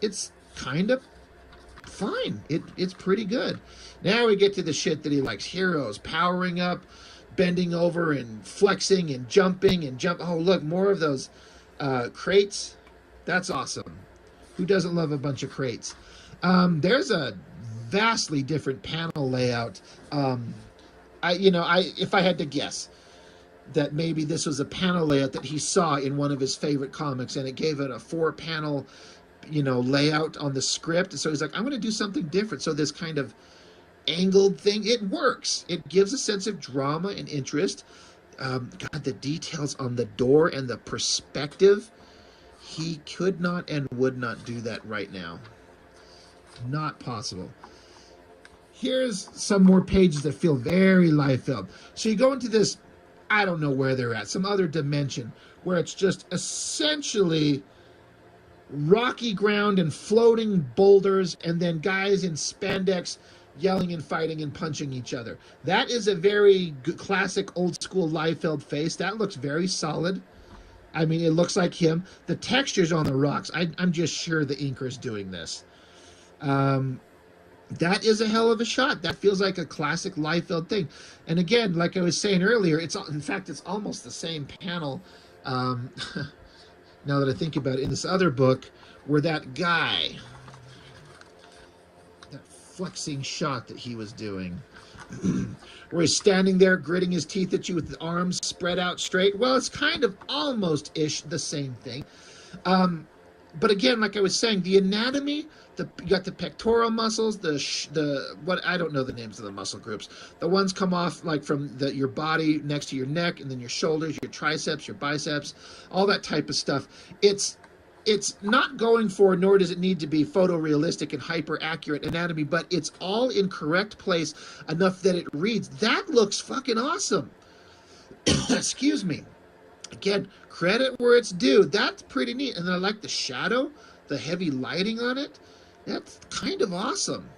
It's kind of fine. It's pretty good. Now we get to the shit that he likes. Heroes powering up, bending over and flexing and jumping and jump. Oh, look, more of those crates. That's awesome. Who doesn't love a bunch of crates? There's a vastly different panel layout. If I had to guess, that maybe this was a panel layout that he saw in one of his favorite comics, and it gave it a 4-panel, layout on the script. And so he's like, I'm going to do something different. So this kind of angled thing, it works. It gives a sense of drama and interest. God, the details on the door and the perspective, he could not and would not do that right now. Not possible. Here's some more pages that feel very Liefeld. So you go into this, I don't know where they're at, some other dimension where it's just essentially rocky ground and floating boulders and then guys in spandex yelling and fighting and punching each other. That is a very good, classic old school Liefeld face. That looks very solid. I mean, it looks like him. The textures on the rocks, I'm just sure the inker's doing this. That is a hell of a shot. That feels like a classic Liefeld thing. And again, like I was saying earlier, it's almost the same panel, now that I think about it, in this other book, where that guy, that flexing shot that he was doing, where he's standing there gritting his teeth at you with the arms spread out straight. Well, it's kind of almost-ish the same thing. But again, like I was saying, the anatomy, you got the pectoral muscles, what I don't know the names of the muscle groups. The ones come off like from your body next to your neck, and then your shoulders, your triceps, your biceps, all that type of stuff. It's not going for, nor does it need to be photorealistic and hyper accurate anatomy, but it's all in correct place enough that it reads. That looks fucking awesome. Excuse me. Again, credit where it's due. That's pretty neat. And then I like the shadow, the heavy lighting on it. That's kind of awesome.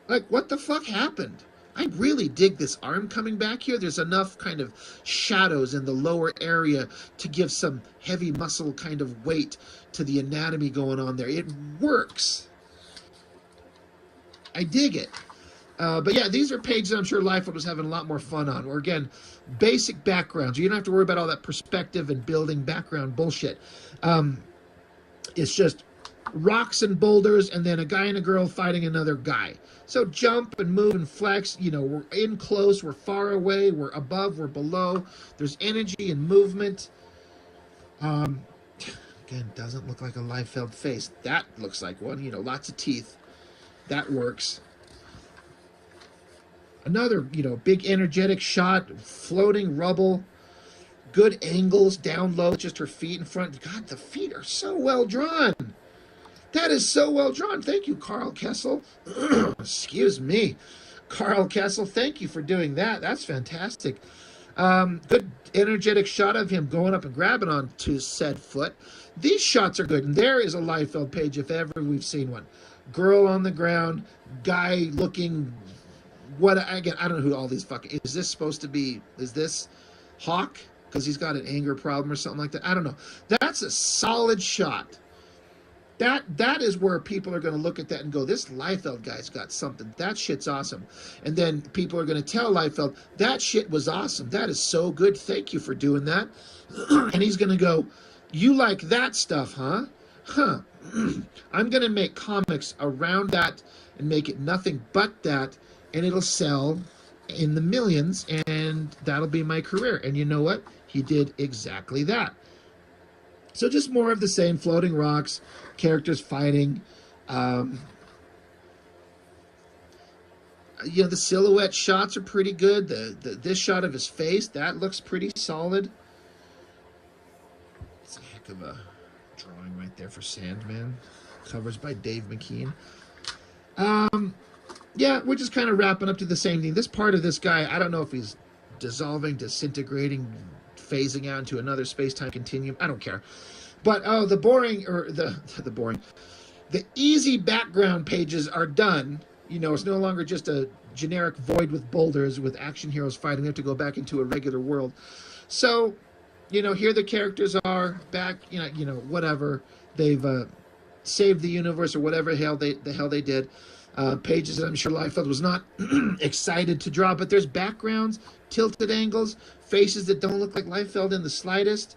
Like, what the fuck happened? I really dig this arm coming back here. There's enough kind of shadows in the lower area to give some heavy muscle kind of weight to the anatomy going on there. It works. I dig it. But yeah, these are pages I'm sure Liefeld was having a lot more fun on. Or again, basic backgrounds. You don't have to worry about all that perspective and building background bullshit. It's just rocks and boulders, and then a guy and a girl fighting another guy. So jump and move and flex. We're in close, we're far away, we're above, we're below. There's energy and movement. Again, doesn't look like a Liefeld face. That looks like one. Lots of teeth. That works. Another, big energetic shot, floating rubble, good angles down low, just her feet in front. God, the feet are so well drawn. That is so well drawn. Thank you, Carl Kessel. Excuse me. Carl Kessel, thank you for doing that. That's fantastic. Good energetic shot of him going up and grabbing onto said foot. These shots are good, and there is a Liefeld page if ever we've seen one. Girl on the ground, guy looking. What again? I don't know who all these fucking. Is this supposed to be? Is this Hawk? Because he's got an anger problem or something like that. I don't know. That's a solid shot. That is where people are going to look at that and go, this Liefeld guy's got something. That shit's awesome. And then people are going to tell Liefeld, that shit was awesome. That is so good. Thank you for doing that. And he's going to go, you like that stuff, huh? Huh. I'm going to make comics around that and make it nothing but that, and it'll sell in the millions, and that'll be my career. And you know what? He did exactly that. So just more of the same, floating rocks, characters fighting. The silhouette shots are pretty good. This shot of his face, that looks pretty solid. It's a heck of a drawing right there for Sandman. Covers by Dave McKean. Yeah, we're just kind of wrapping up to the same thing. This part of this guy, I don't know if he's dissolving, disintegrating, phasing out into another space-time continuum. I don't care. But the easy background pages are done. It's no longer just a generic void with boulders with action heroes fighting. They have to go back into a regular world. So, here the characters are back. Whatever, they've saved the universe or whatever the hell they did. Pages that I'm sure Liefeld was not excited to draw, but there's backgrounds, tilted angles, faces that don't look like Liefeld in the slightest.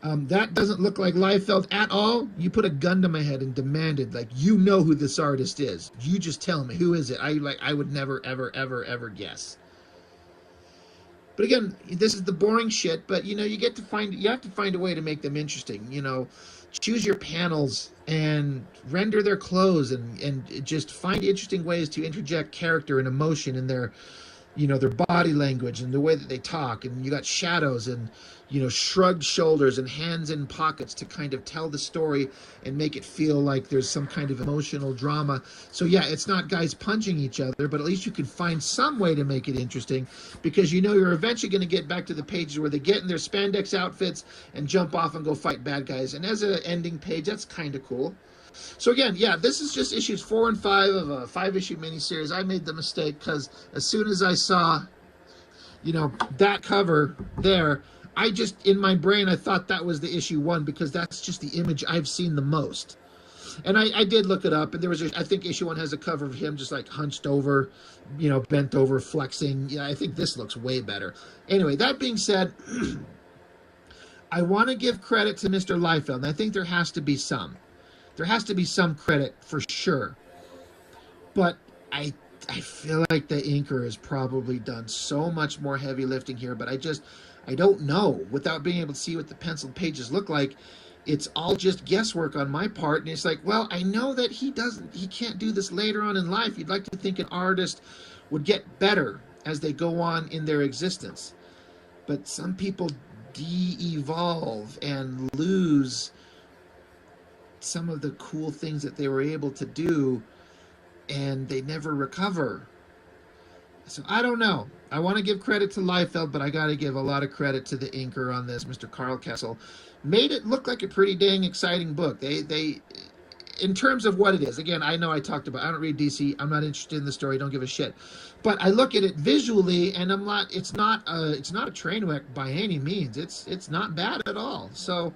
That doesn't look like Liefeld at all. You put a gun to my head and demanded, you know who this artist is. You just tell me, who is it? I would never, ever, ever, ever guess. But again, this is the boring shit, but you have to find a way to make them interesting. Choose your panels and render their clothes and just find interesting ways to interject character and emotion in their body language and the way that they talk. And you got shadows and, shrugged shoulders and hands in pockets to kind of tell the story and make it feel like there's some kind of emotional drama. So yeah, it's not guys punching each other, but at least you can find some way to make it interesting, because you're eventually going to get back to the pages where they get in their spandex outfits and jump off and go fight bad guys. And as an ending page, that's kind of cool. So again, yeah, this is just issues 4 and 5 of a 5-issue miniseries. I made the mistake because as soon as I saw, that cover there, I just, in my brain, I thought that was the issue 1 because that's just the image I've seen the most. And I did look it up, and I think issue 1 has a cover of him just hunched over, bent over, flexing. Yeah, I think this looks way better. Anyway, that being said, I want to give credit to Mr. Liefeld, and I think there has to be some. There has to be some credit for sure. But I feel like the inker has probably done so much more heavy lifting here, but I don't know. Without being able to see what the penciled pages look like, it's all just guesswork on my part. And it's well, I know that he can't do this later on in life. You'd like to think an artist would get better as they go on in their existence. But some people de-evolve and lose some of the cool things that they were able to do, and they never recover. So I don't know. I want to give credit to Liefeld, but I got to give a lot of credit to the inker on this, Mr. Carl Kessel. Made it look like a pretty dang exciting book. They in terms of what it is. Again, I know I talked about, I don't read DC. I'm not interested in the story. Don't give a shit. But I look at it visually, and it's not a train wreck by any means. It's not bad at all. So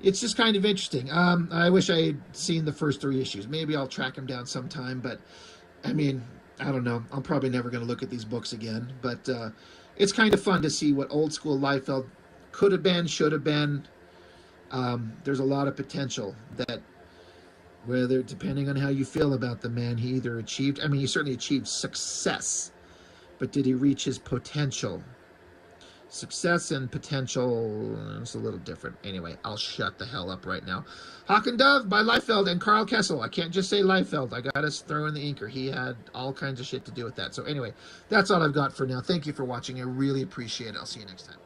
it's just kind of interesting. I wish I had seen the first 3 issues. Maybe I'll track them down sometime, but I mean, I don't know. I'm probably never going to look at these books again, but it's kind of fun to see what old school Liefeld could have been, should have been. There's a lot of potential that, whether, depending on how you feel about the man, he either achieved, he certainly achieved success, but did he reach his potential? Success and potential, it's a little different. Anyway, I'll shut the hell up right now. Hawk and Dove by Liefeld and Carl Kessel. I can't just say Liefeld. I got to throw in the inker. He had all kinds of shit to do with that. So anyway, that's all I've got for now. Thank you for watching. I really appreciate it. I'll see you next time.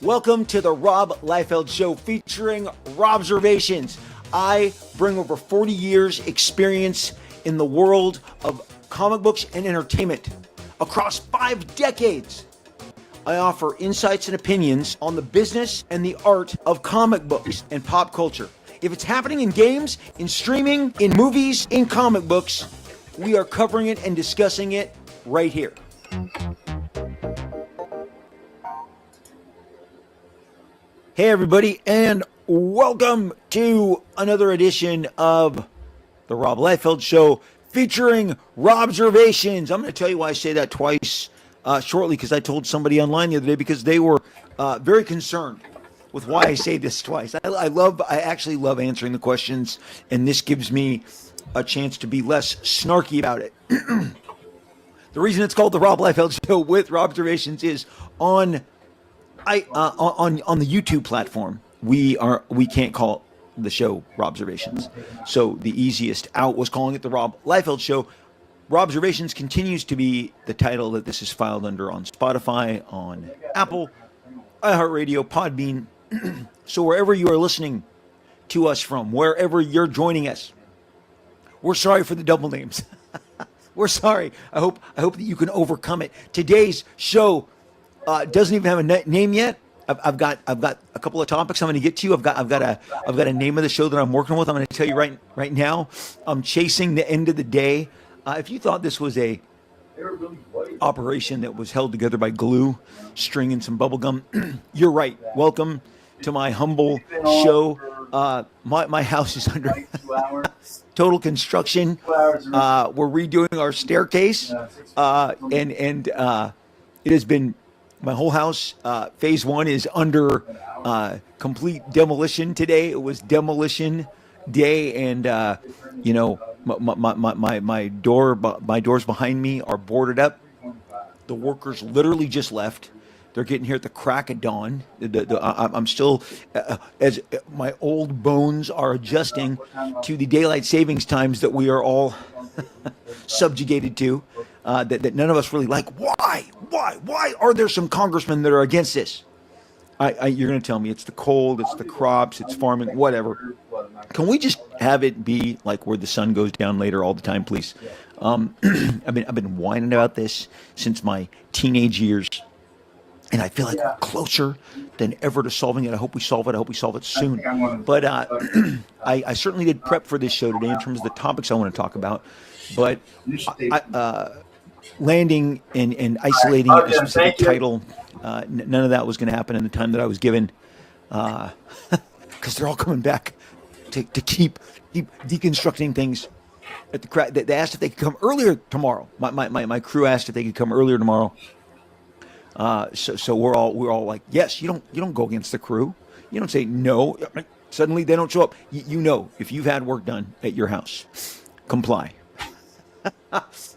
Welcome to the Rob Liefeld Show featuring Robservations. I bring over 40 years experience in the world of comic books and entertainment. Across 5 decades, I offer insights and opinions on the business and the art of comic books and pop culture. If it's happening in games, in streaming, in movies, in comic books, we are covering it and discussing it right here. Hey everybody, and welcome to another edition of the Rob Liefeld Show featuring Robservations. I'm going to tell you why I say that twice shortly, because I told somebody online the other day because they were very concerned with why I say this twice. I actually love answering the questions, and this gives me a chance to be less snarky about it. The reason it's called the Rob Liefeld Show with Robservations is on the YouTube platform. We can't call the show Robservations, so the easiest out was calling it the Rob Liefeld Show. Robservations continues to be the title that this is filed under on Spotify, on Apple, iHeartRadio, Podbean. So wherever you are listening to us from, wherever you're joining us, we're sorry for the double names. We're sorry. I hope that you can overcome it. Today's show doesn't even have a name yet. I've got a couple of topics I'm going to get to. I've got a name of the show that I'm working with. I'm going to tell you right now. I'm chasing the end of the day. If you thought this was a operation that was held together by glue, string, and some bubble gum, you're right. Welcome to my humble show. My house is under total construction. We're redoing our staircase, and it has been. My whole house, phase 1 is under complete demolition today. It was demolition day, and my doors behind me are boarded up. The workers literally just left. They're getting here at the crack of dawn. I'm still, as my old bones are adjusting to the daylight savings times that we are all subjugated to. That none of us really like. Why are there some congressmen that are against this? You're going to tell me it's the cold, it's the crops, it's farming, whatever. Can we just have it be like where the sun goes down later all the time, please? I've been whining about this since my teenage years, and I feel like we're closer than ever to solving it. I hope we solve it. I hope we solve it soon. But I certainly did prep for this show today in terms of the topics I want to talk about. But landing and isolating a specific title, none of that was going to happen in the time that I was given, because they're all coming back to keep deconstructing things at the crack. They asked if they could come earlier tomorrow. My crew asked if they could come earlier tomorrow. So we're all like, yes. You don't go against the crew. You don't say no. Suddenly they don't show up. If you've had work done at your house, comply.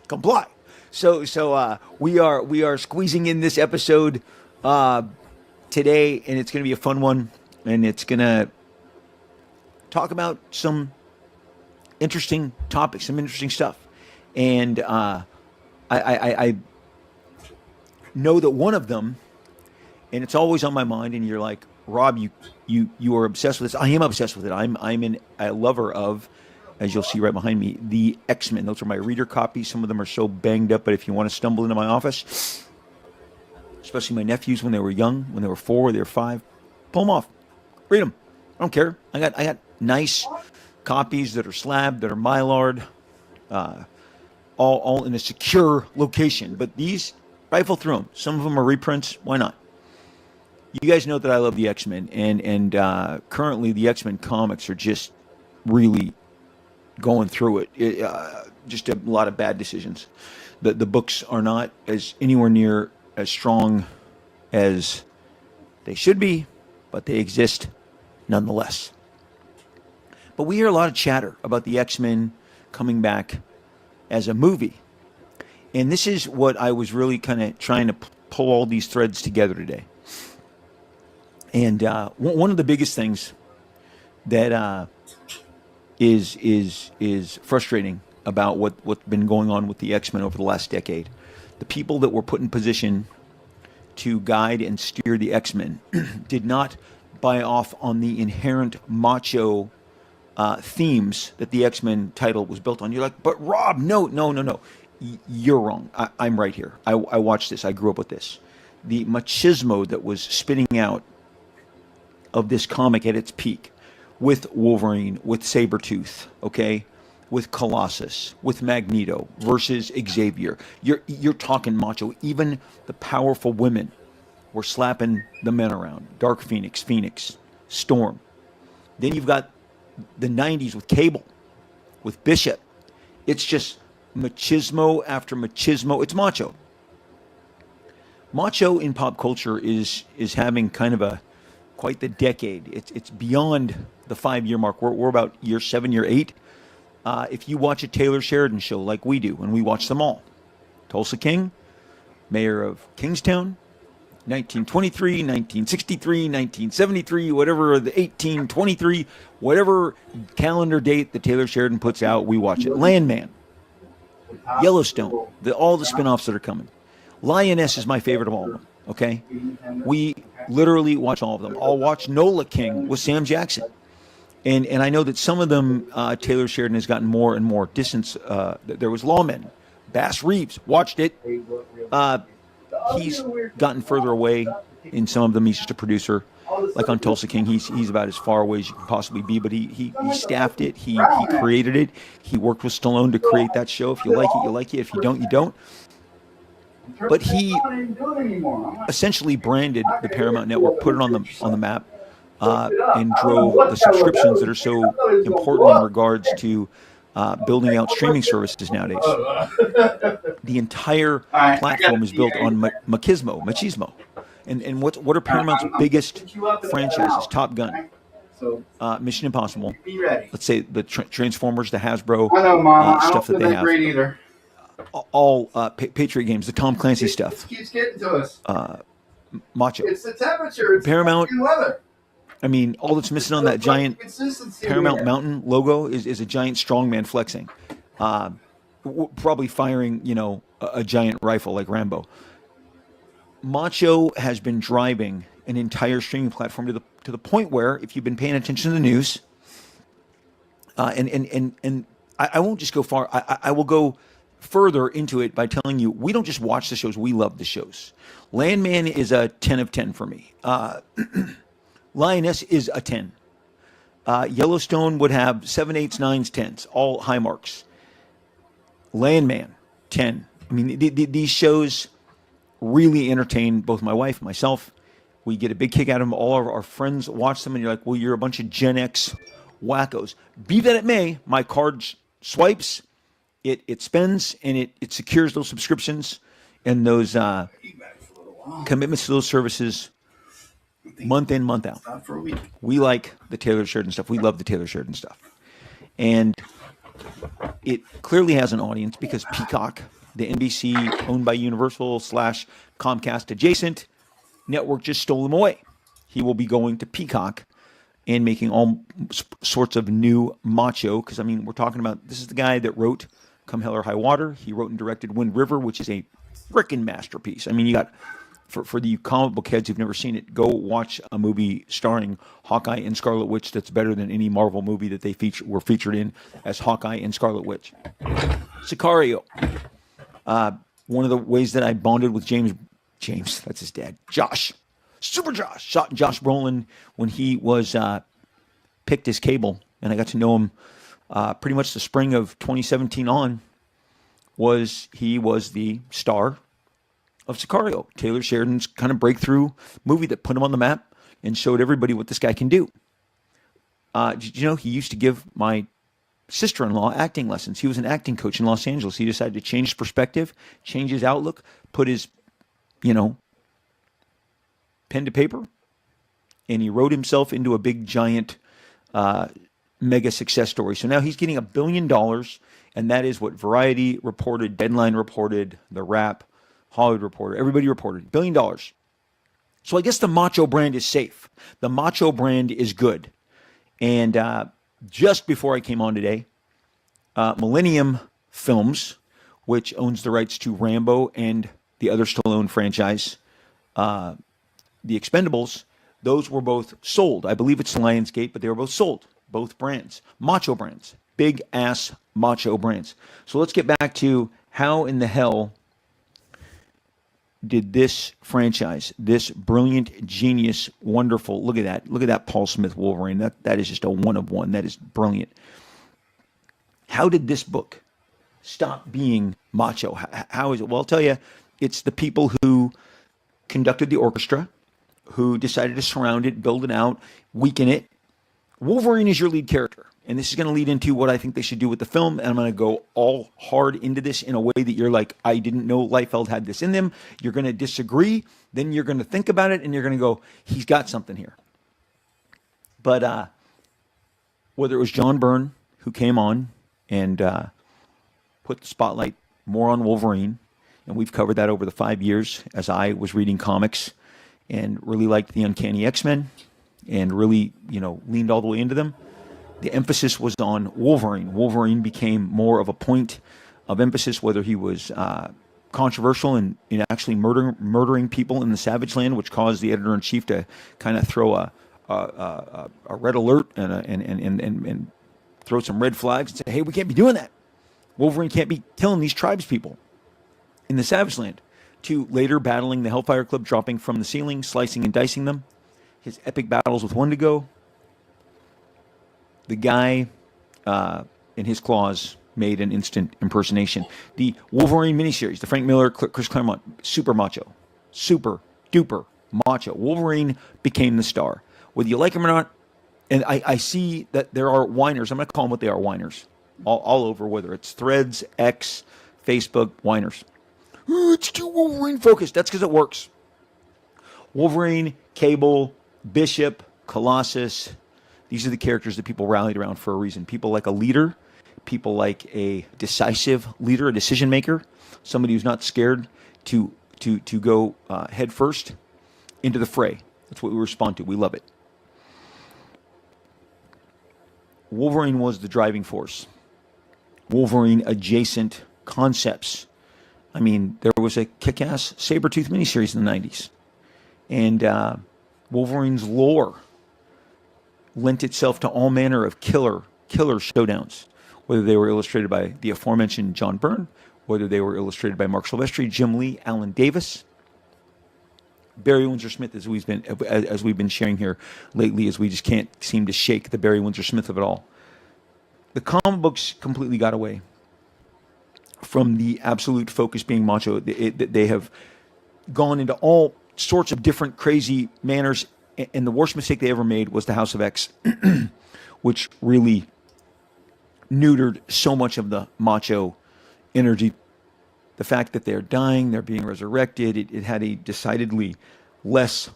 Comply. So we are squeezing in this episode today, and it's going to be a fun one, and it's going to talk about some interesting topics, some interesting stuff, and I know that one of them, and it's always on my mind, and you're like, Rob, you are obsessed with this. I am obsessed with it. I'm a lover of, as you'll see right behind me, the X-Men. Those are my reader copies. Some of them are so banged up, but if you want to stumble into my office, especially my nephews when they were young, when they were 4, they were 5, pull them off. Read them. I don't care. I got nice copies that are slabbed, that are mylar'd, all in a secure location. But these, rifle through them. Some of them are reprints. Why not? You guys know that I love the X-Men, and currently the X-Men comics are just really going through it. Just a lot of bad decisions. The books are not anywhere near as strong as they should be, but they exist nonetheless. But we hear a lot of chatter about the X-Men coming back as a movie. And this is what I was really kind of trying to pull all these threads together today. And one of the biggest things that is frustrating about what's been going on with the X-Men over the last decade, the people that were put in position to guide and steer the X-Men did not buy off on the inherent macho themes that the X-Men title was built on. You're like, but Rob, no. You're wrong. I'm right here. I watched this. I grew up with this. The machismo that was spitting out of this comic at its peak with Wolverine, with Sabretooth, okay, with Colossus, with Magneto versus Xavier. You're talking macho. Even the powerful women were slapping the men around. Dark Phoenix, Storm. Then you've got the 90s with Cable, with Bishop. It's just machismo after machismo. It's macho. Macho in pop culture is having kind of quite the decade. It's beyond the 5-year mark. We're about year 7, year 8. If you watch a Taylor Sheridan show like we do, and we watch them all, Tulsa King, mayor of Kingstown, 1923, 1963, 1973, whatever the 1823, whatever calendar date that Taylor Sheridan puts out, we watch it. Landman, Yellowstone, all the spinoffs that are coming. Lioness is my favorite of all of them, okay? We literally watch all of them. I'll watch Nola King with Sam Jackson. And I know that some of them, Taylor Sheridan has gotten more and more distance. There was Lawmen. Bass Reeves, watched it. He's gotten further away in some of them. He's just a producer. Like on Tulsa King, he's about as far away as you can possibly be, but he staffed it. He created it. He worked with Stallone to create that show. If you like it, you like it. If you don't, you don't. But he essentially branded the Paramount Network, put it on the map, and drove the subscriptions that are so important in regards to building out streaming services nowadays. The entire platform is built on machismo. And what are Paramount's biggest franchises? Top Gun, Mission Impossible. Let's say the Transformers, the Hasbro stuff that they have. Either. All Patriot games, the Tom Clancy stuff. Keeps getting to us. Macho. It's the temperature. It's Paramount. The weather. I mean, all that's missing on that giant Paramount Mountain logo is a giant strongman flexing, probably firing, a giant rifle like Rambo. Macho has been driving an entire streaming platform to the point where, if you've been paying attention to the news, and I won't just go far. I will go further into it by telling you, we don't just watch the shows, we love the shows. Landman is a 10 of 10 for me. Lioness is a 10. Yellowstone would have 7, 8s, 9s, 10s, all high marks. Landman, 10. I mean, these shows really entertain both my wife and myself. We get a big kick out of them. All of our friends watch them, and you're like, well, you're a bunch of Gen X wackos. Be that it may, my card swipes, it spends, and it secures those subscriptions and those commitments to those services month in, month out. We like the Taylor Sheridan stuff. We love the Taylor Sheridan stuff. And it clearly has an audience because Peacock, the NBC owned by Universal / Comcast adjacent network, just stole him away. He will be going to Peacock and making all sorts of new macho. Because, I mean, we're talking about, this is the guy that wrote Come Hell or High Water. He wrote and directed Wind River, which is a freaking masterpiece. I mean, you got, for the comic book heads who've never seen it, go watch a movie starring Hawkeye and Scarlet Witch that's better than any Marvel movie that they were featured in as Hawkeye and Scarlet Witch. Sicario. One of the ways that I bonded with James, that's his dad, Josh, Super Josh, Josh Brolin, when he was picked as Cable, and I got to know him pretty much the spring of 2017 on, he was the star of Sicario, Taylor Sheridan's kind of breakthrough movie that put him on the map and showed everybody what this guy can do. Did you know he used to give my sister-in-law acting lessons? He was an acting coach in Los Angeles. He decided to change his perspective, change his outlook, put his, pen to paper, and he wrote himself into a big, giant, mega success story. So now he's getting $1 billion, and that is what Variety reported, Deadline reported, The Wrap, Hollywood Reporter, everybody reported, $1 billion. So I guess the macho brand is safe. The macho brand is good. And just before I came on today, Millennium Films, which owns the rights to Rambo and the other Stallone franchise, The Expendables, those were both sold. I believe it's Lionsgate, but they were both sold. both brands, macho brands, big ass macho brands. So let's get back to how in the hell did this franchise, this brilliant, genius, wonderful, look at that Paul Smith Wolverine. That is just a one of one. That is brilliant. How did this book stop being macho? How is it? Well, I'll tell you, it's the people who conducted the orchestra, who decided to surround it, build it out, weaken it. Wolverine is your lead character. And this is going to lead into what I think they should do with the film. And I'm going to go all hard into this in a way that you're like, I didn't know Liefeld had this in them. You're going to disagree. Then you're going to think about it and you're going to go, he's got something here. But whether it was John Byrne who came on and put the spotlight more on Wolverine, and we've covered that over the 5 years as I was reading comics and really liked the Uncanny X-Men and really, leaned all the way into them. The emphasis was on Wolverine. Wolverine became more of a point of emphasis, whether he was controversial in actually murdering people in the Savage Land, which caused the editor-in-chief to kind of throw a red alert and throw some red flags and say, hey, we can't be doing that. Wolverine can't be killing these tribes people in the Savage Land, to later battling the Hellfire Club, dropping from the ceiling, slicing and dicing them. His epic battles with Wendigo. The guy in his claws made an instant impersonation. The Wolverine miniseries, the Frank Miller, Chris Claremont, super macho. Super duper macho. Wolverine became the star. Whether you like him or not, and I see that there are whiners. I'm going to call them what they are, whiners. All over, whether it's Threads, X, Facebook, whiners. It's too Wolverine focused. That's because it works. Wolverine, Cable, Bishop, Colossus. These are the characters that people rallied around for a reason. People like a leader. People like a decisive leader, a decision maker. Somebody who's not scared to go head first into the fray. That's what we respond to. We love it. Wolverine was the driving force. Wolverine adjacent concepts. I mean, there was a kick-ass Sabretooth miniseries in the 90s. And Wolverine's lore lent itself to all manner of killer showdowns, whether they were illustrated by the aforementioned John Byrne, whether they were illustrated by Mark Silvestri, Jim Lee, Alan Davis, Barry Windsor Smith, as we've been sharing here lately, as we just can't seem to shake the Barry Windsor Smith of it all. The comic books completely got away from the absolute focus being macho. They have gone into all sorts of different crazy manners, and the worst mistake they ever made was the House of X, which really neutered so much of the macho energy. The fact that they're dying, they're being resurrected, it had a decidedly less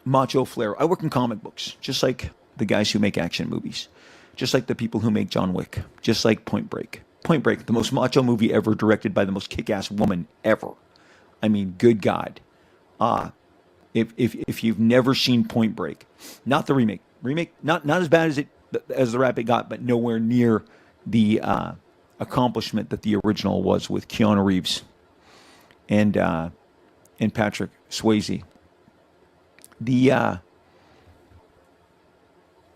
macho flair. I work in comic books, just like the guys who make action movies, just like the people who make John Wick, just like Point Break. Point Break, the most macho movie ever, directed by the most kick-ass woman ever. I mean, good God. If you've never seen Point Break, not the remake, not as bad as the rap it got, but nowhere near the accomplishment that the original was with Keanu Reeves and Patrick Swayze. The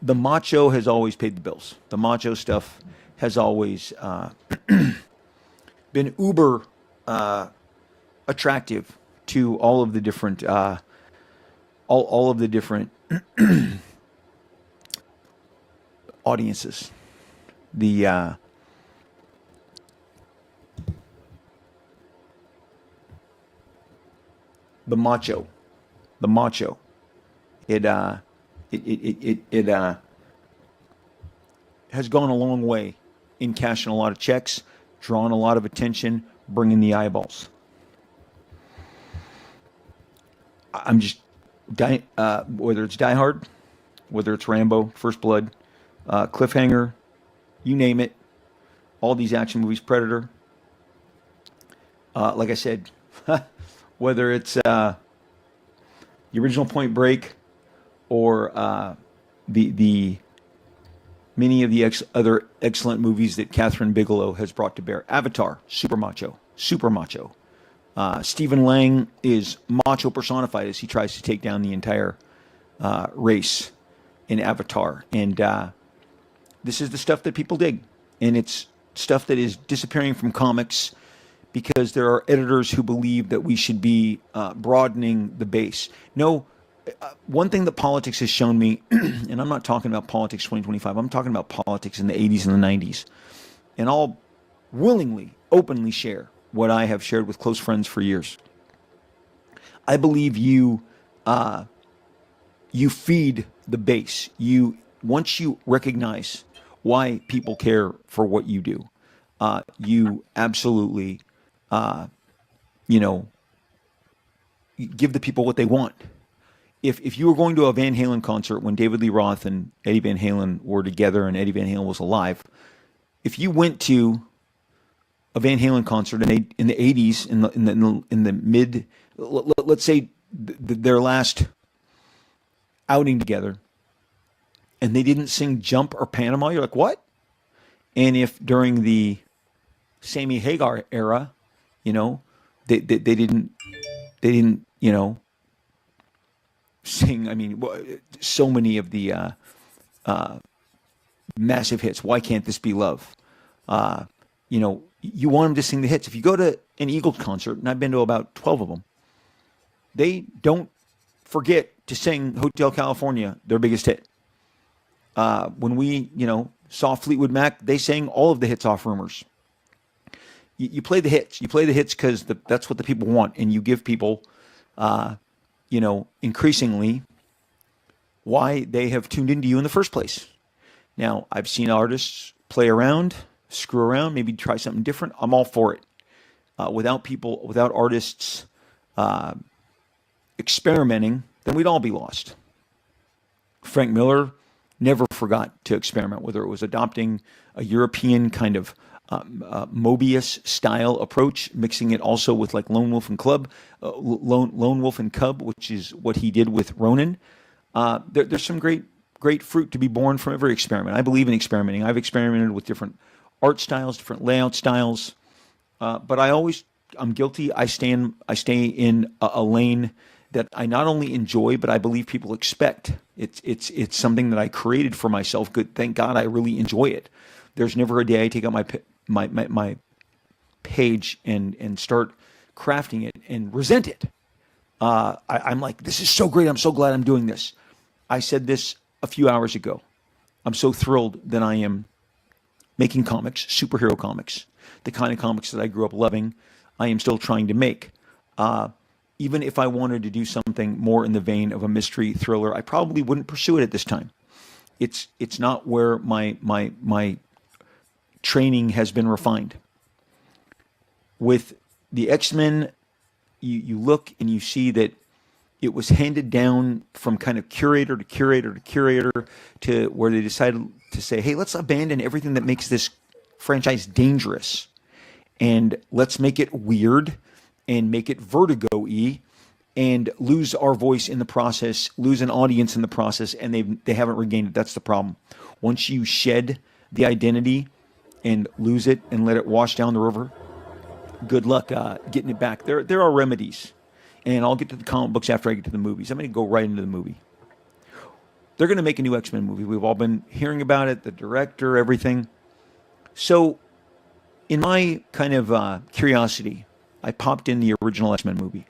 macho has always paid the bills. The macho stuff has always been uber attractive to all of the different all of the different audiences. The macho. It has gone a long way in cashing a lot of checks, drawing a lot of attention, bringing the eyeballs. I'm just whether it's Die Hard, whether it's Rambo, First Blood, Cliffhanger, you name it, all these action movies, Predator. Like I said, whether it's the original Point Break or the many of the other excellent movies that Catherine Bigelow has brought to bear. Avatar, super macho. Stephen Lang is macho personified as he tries to take down the entire race. in Avatar, and this is the stuff that people dig, and it's stuff that is disappearing from comics because there are editors who believe that we should be broadening the base. No, one thing that politics has shown me, and I'm not talking about politics 2025, I'm talking about politics in the 80s and the 90s, and I'll willingly, openly share what I have shared with close friends for years. I believe you feed the base. Once you recognize why people care for what you do, you absolutely, give the people what they want. If you were going to a Van Halen concert when David Lee Roth and Eddie Van Halen were together and Eddie Van Halen was alive, if you went to a Van Halen concert in the 80s, in the mid, let's say their last outing together, and they didn't sing Jump or Panama, you're like, what? And if during the Sammy Hagar era, they didn't sing, I mean, so many of the massive hits. Why Can't This Be Love? You want them to sing the hits. If you go to an Eagles concert, and I've been to about 12 of them, they don't forget to sing Hotel California, their biggest hit. When we, saw Fleetwood Mac, they sang all of the hits off Rumors. You play the hits. You play the hits because that's what the people want, and you give people, increasingly why they have tuned into you in the first place. Now, I've seen artists play around, screw around, maybe try something different. I'm all for it. Without artists experimenting, then we'd all be lost. Frank Miller never forgot to experiment, whether it was adopting a European kind of Mobius style approach, mixing it also with like Lone Wolf and Lone Wolf and Cub, which is what he did with Ronin. There's some great fruit to be born from every experiment. I believe in experimenting. I've experimented with different art styles, different layout styles, but I'm guilty. I stay in a lane that I not only enjoy, but I believe people expect. It's something that I created for myself. Good, thank God, I really enjoy it. There's never a day I take out my page and start crafting it and resent it. I'm like, this is so great. I'm so glad I'm doing this. I said this a few hours ago. I'm so thrilled that I am making comics, superhero comics, the kind of comics that I grew up loving. I am still trying to make. Even if I wanted to do something more in the vein of a mystery thriller, I probably wouldn't pursue it at this time. It's not where my training has been refined. With the X-Men, you look and you see that it was handed down from kind of curator to curator to curator to where they decided to say, hey, let's abandon everything that makes this franchise dangerous and let's make it weird and make it Vertigo-y and lose our voice in the process, lose an audience in the process, and they haven't regained it. That's the problem. Once you shed the identity and lose it and let it wash down the river, good luck getting it back. There are remedies. And I'll get to the comic books after I get to the movies. I'm going to go right into the movie. They're going to make a new X-Men movie. We've all been hearing about it, the director, everything. So in my kind of curiosity, I popped in the original X-Men movie.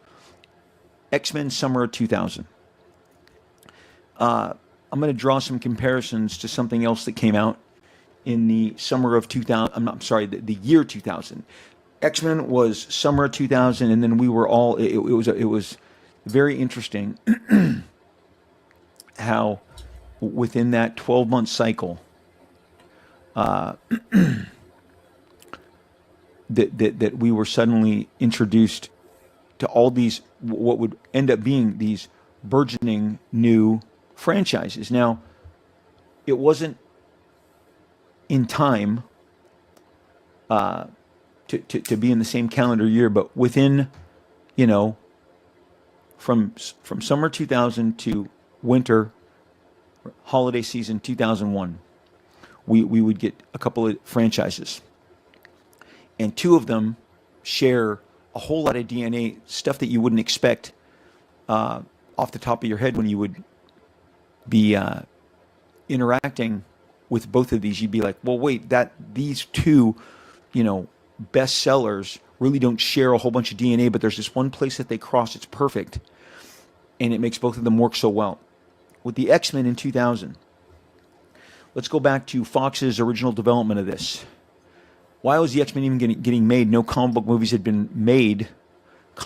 X-Men Summer of 2000. I'm going to draw some comparisons to something else that came out in the summer of 2000. The year 2000. X-Men was summer of 2000, and then we were all. It was very interesting how within that 12-month cycle, that we were suddenly introduced to all these what would end up being these burgeoning new franchises. Now, it wasn't in time to be in the same calendar year, but within, from summer 2000 to winter holiday season 2001, we would get a couple of franchises. And two of them share a whole lot of DNA, stuff that you wouldn't expect off the top of your head when you would be interacting with both of these, you'd be like, well, wait, these two, bestsellers really don't share a whole bunch of DNA, but there's this one place that they cross. It's perfect. And it makes both of them work so well. With the X-Men in 2000, let's go back to Fox's original development of this. Why was the X-Men even getting made? No comic book movies had been made,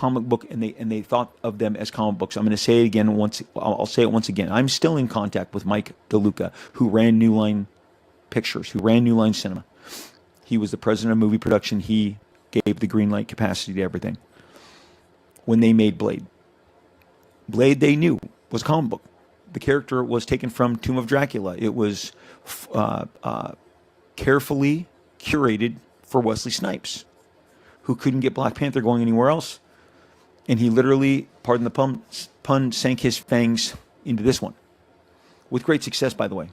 and they thought of them as comic books. I'm going to say it again once. I'll say it once again. I'm still in contact with Mike DeLuca, who ran New Line Pictures, who ran New Line Cinema. He was the president of movie production. He gave the green light capacity to everything. When they made Blade, they knew was a comic book. The character was taken from Tomb of Dracula. It was carefully curated for Wesley Snipes, who couldn't get Black Panther going anywhere else. And he literally, pardon the pun, sank his fangs into this one. With great success, by the way.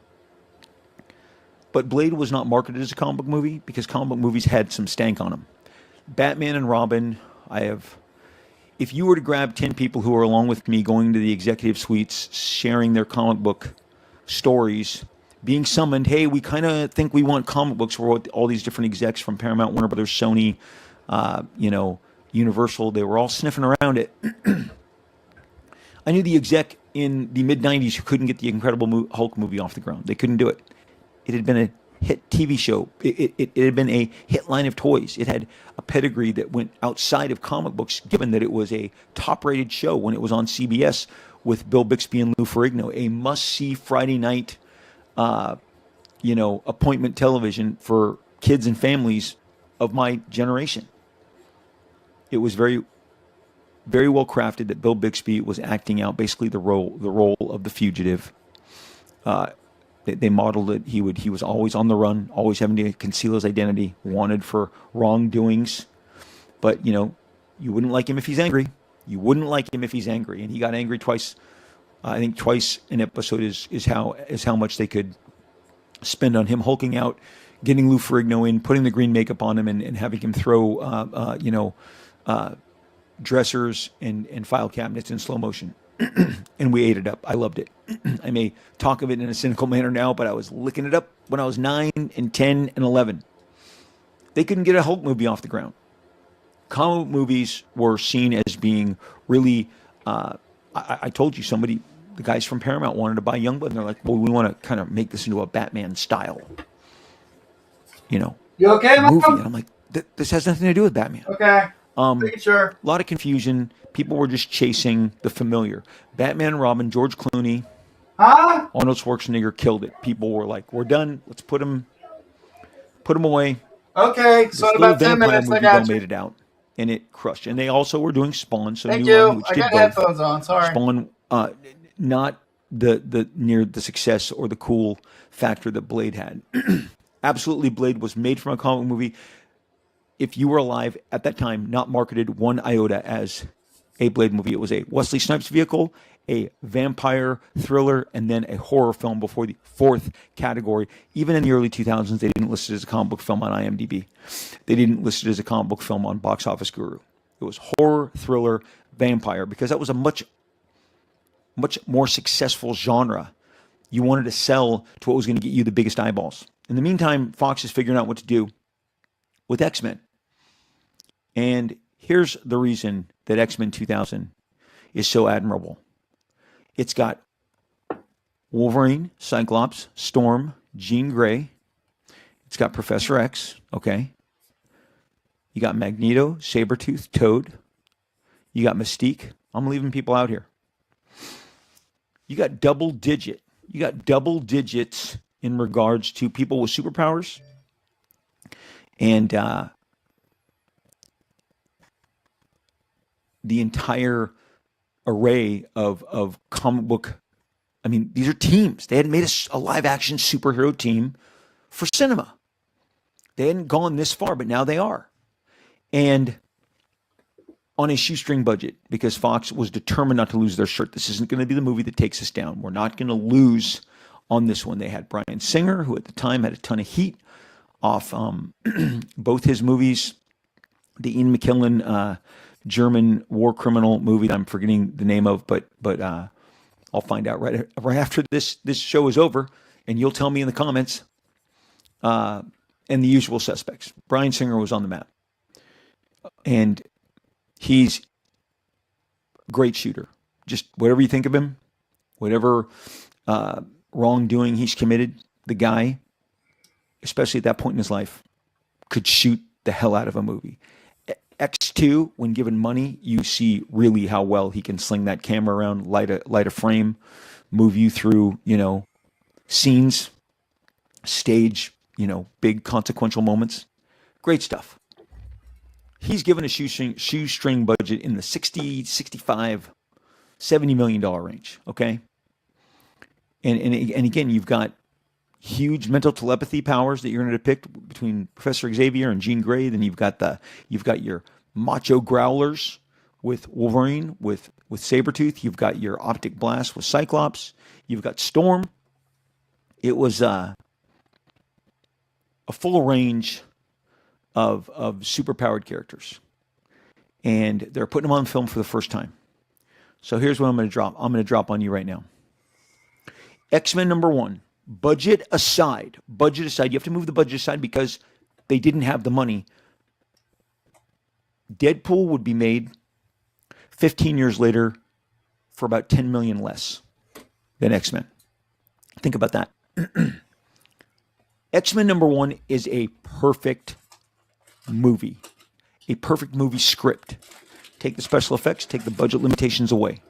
But Blade was not marketed as a comic book movie because comic book movies had some stank on them. Batman and Robin, if you were to grab 10 people who are along with me going to the executive suites, sharing their comic book stories, being summoned, hey, we kind of think we want comic books for all these different execs from Paramount, Warner Brothers, Sony, Universal, they were all sniffing around it. I knew the exec in the mid-90s who couldn't get the Incredible Hulk movie off the ground. They couldn't do it. It had been a hit TV show. It had been a hit line of toys. It had a pedigree that went outside of comic books, given that it was a top-rated show when it was on CBS with Bill Bixby and Lou Ferrigno, a must-see Friday night, appointment television for kids and families of my generation. It was very, very well crafted that Bill Bixby was acting out basically the role of the fugitive. They modeled it. He was always on the run, always having to conceal his identity, wanted for wrongdoings. But you wouldn't like him if he's angry. You wouldn't like him if he's angry, and he got angry twice. I think twice an episode is how much they could spend on him hulking out, getting Lou Ferrigno in, putting the green makeup on him, and having him throw dressers and file cabinets in slow motion. And we ate it up. I loved it. I may talk of it in a cynical manner now, but I was licking it up when I was 9 and 10 and 11. They couldn't get a Hulk movie off the ground. Comic movies were seen as being really, I told you, the guys from Paramount wanted to buy Youngblood, and they're like, well, we want to kind of make this into a Batman style, You okay, Mom? movie. And I'm like, this has nothing to do with Batman. Okay. Sure. A lot of confusion. People were just chasing the familiar. Batman and Robin, George Clooney, Arnold Schwarzenegger killed it. People were like, we're done. Let's put him away. Okay, so in about 10 minutes, I got you. Made it out, and it crushed. And they also were doing Spawn. So Thank New you. Line, which I did got both. headphones on. Sorry. Spawn, not the near the success or the cool factor that Blade had. Absolutely, Blade was made from a comic movie. If you were alive at that time, not marketed one iota as a Blade movie. It was a Wesley Snipes vehicle, a vampire thriller, and then a horror film before the fourth category. Even in the early 2000s, they didn't list it as a comic book film on IMDb. They didn't list it as a comic book film on Box Office Guru. It was horror, thriller, vampire, because that was a much more successful genre. You wanted to sell to what was going to get you the biggest eyeballs. In the meantime, Fox is figuring out what to do with X-Men. And here's the reason that X-Men 2000 is so admirable. It's got Wolverine, Cyclops, Storm, Jean Grey. It's got Professor X, okay? You got Magneto, Sabretooth, Toad. You got Mystique. I'm leaving people out here. You got double digits in regards to people with superpowers. And the entire array of comic book. I mean, these are teams. They hadn't made a live action superhero team for cinema. They hadn't gone this far, but now they are. And on a shoestring budget, because Fox was determined not to lose their shirt. This isn't going to be the movie that takes us down. We're not going to lose on this one. They had Bryan Singer, who at the time had a ton of heat off both his movies, the Ian McKellen German war criminal movie that I'm forgetting the name of, but I'll find out right after this show is over. and you'll tell me in the comments, and the usual suspects. Bryan Singer was on the map. And he's a great shooter. Just whatever you think of him, whatever wrongdoing he's committed, the guy, especially at that point in his life, could shoot the hell out of a movie. X2, when given money, you see really how well he can sling that camera around, light a frame, move you through, scenes, stage, big consequential moments. Great stuff. He's given a shoestring budget in the 60, 65, $70 million range, okay? And again, you've got huge mental telepathy powers that you're going to depict between Professor Xavier and Jean Grey. Then you've got your macho growlers with Wolverine, with Sabretooth. You've got your optic blast with Cyclops. You've got Storm. It was a full range of superpowered characters. And they're putting them on film for the first time. So here's what I'm going to drop. I'm going to drop on you right now. X-Men #1. Budget aside, you have to move the budget aside because they didn't have the money. Deadpool would be made 15 years later for about 10 million less than X-Men. Think about that. X-Men #1 is a perfect movie script. Take the special effects, take the budget limitations away,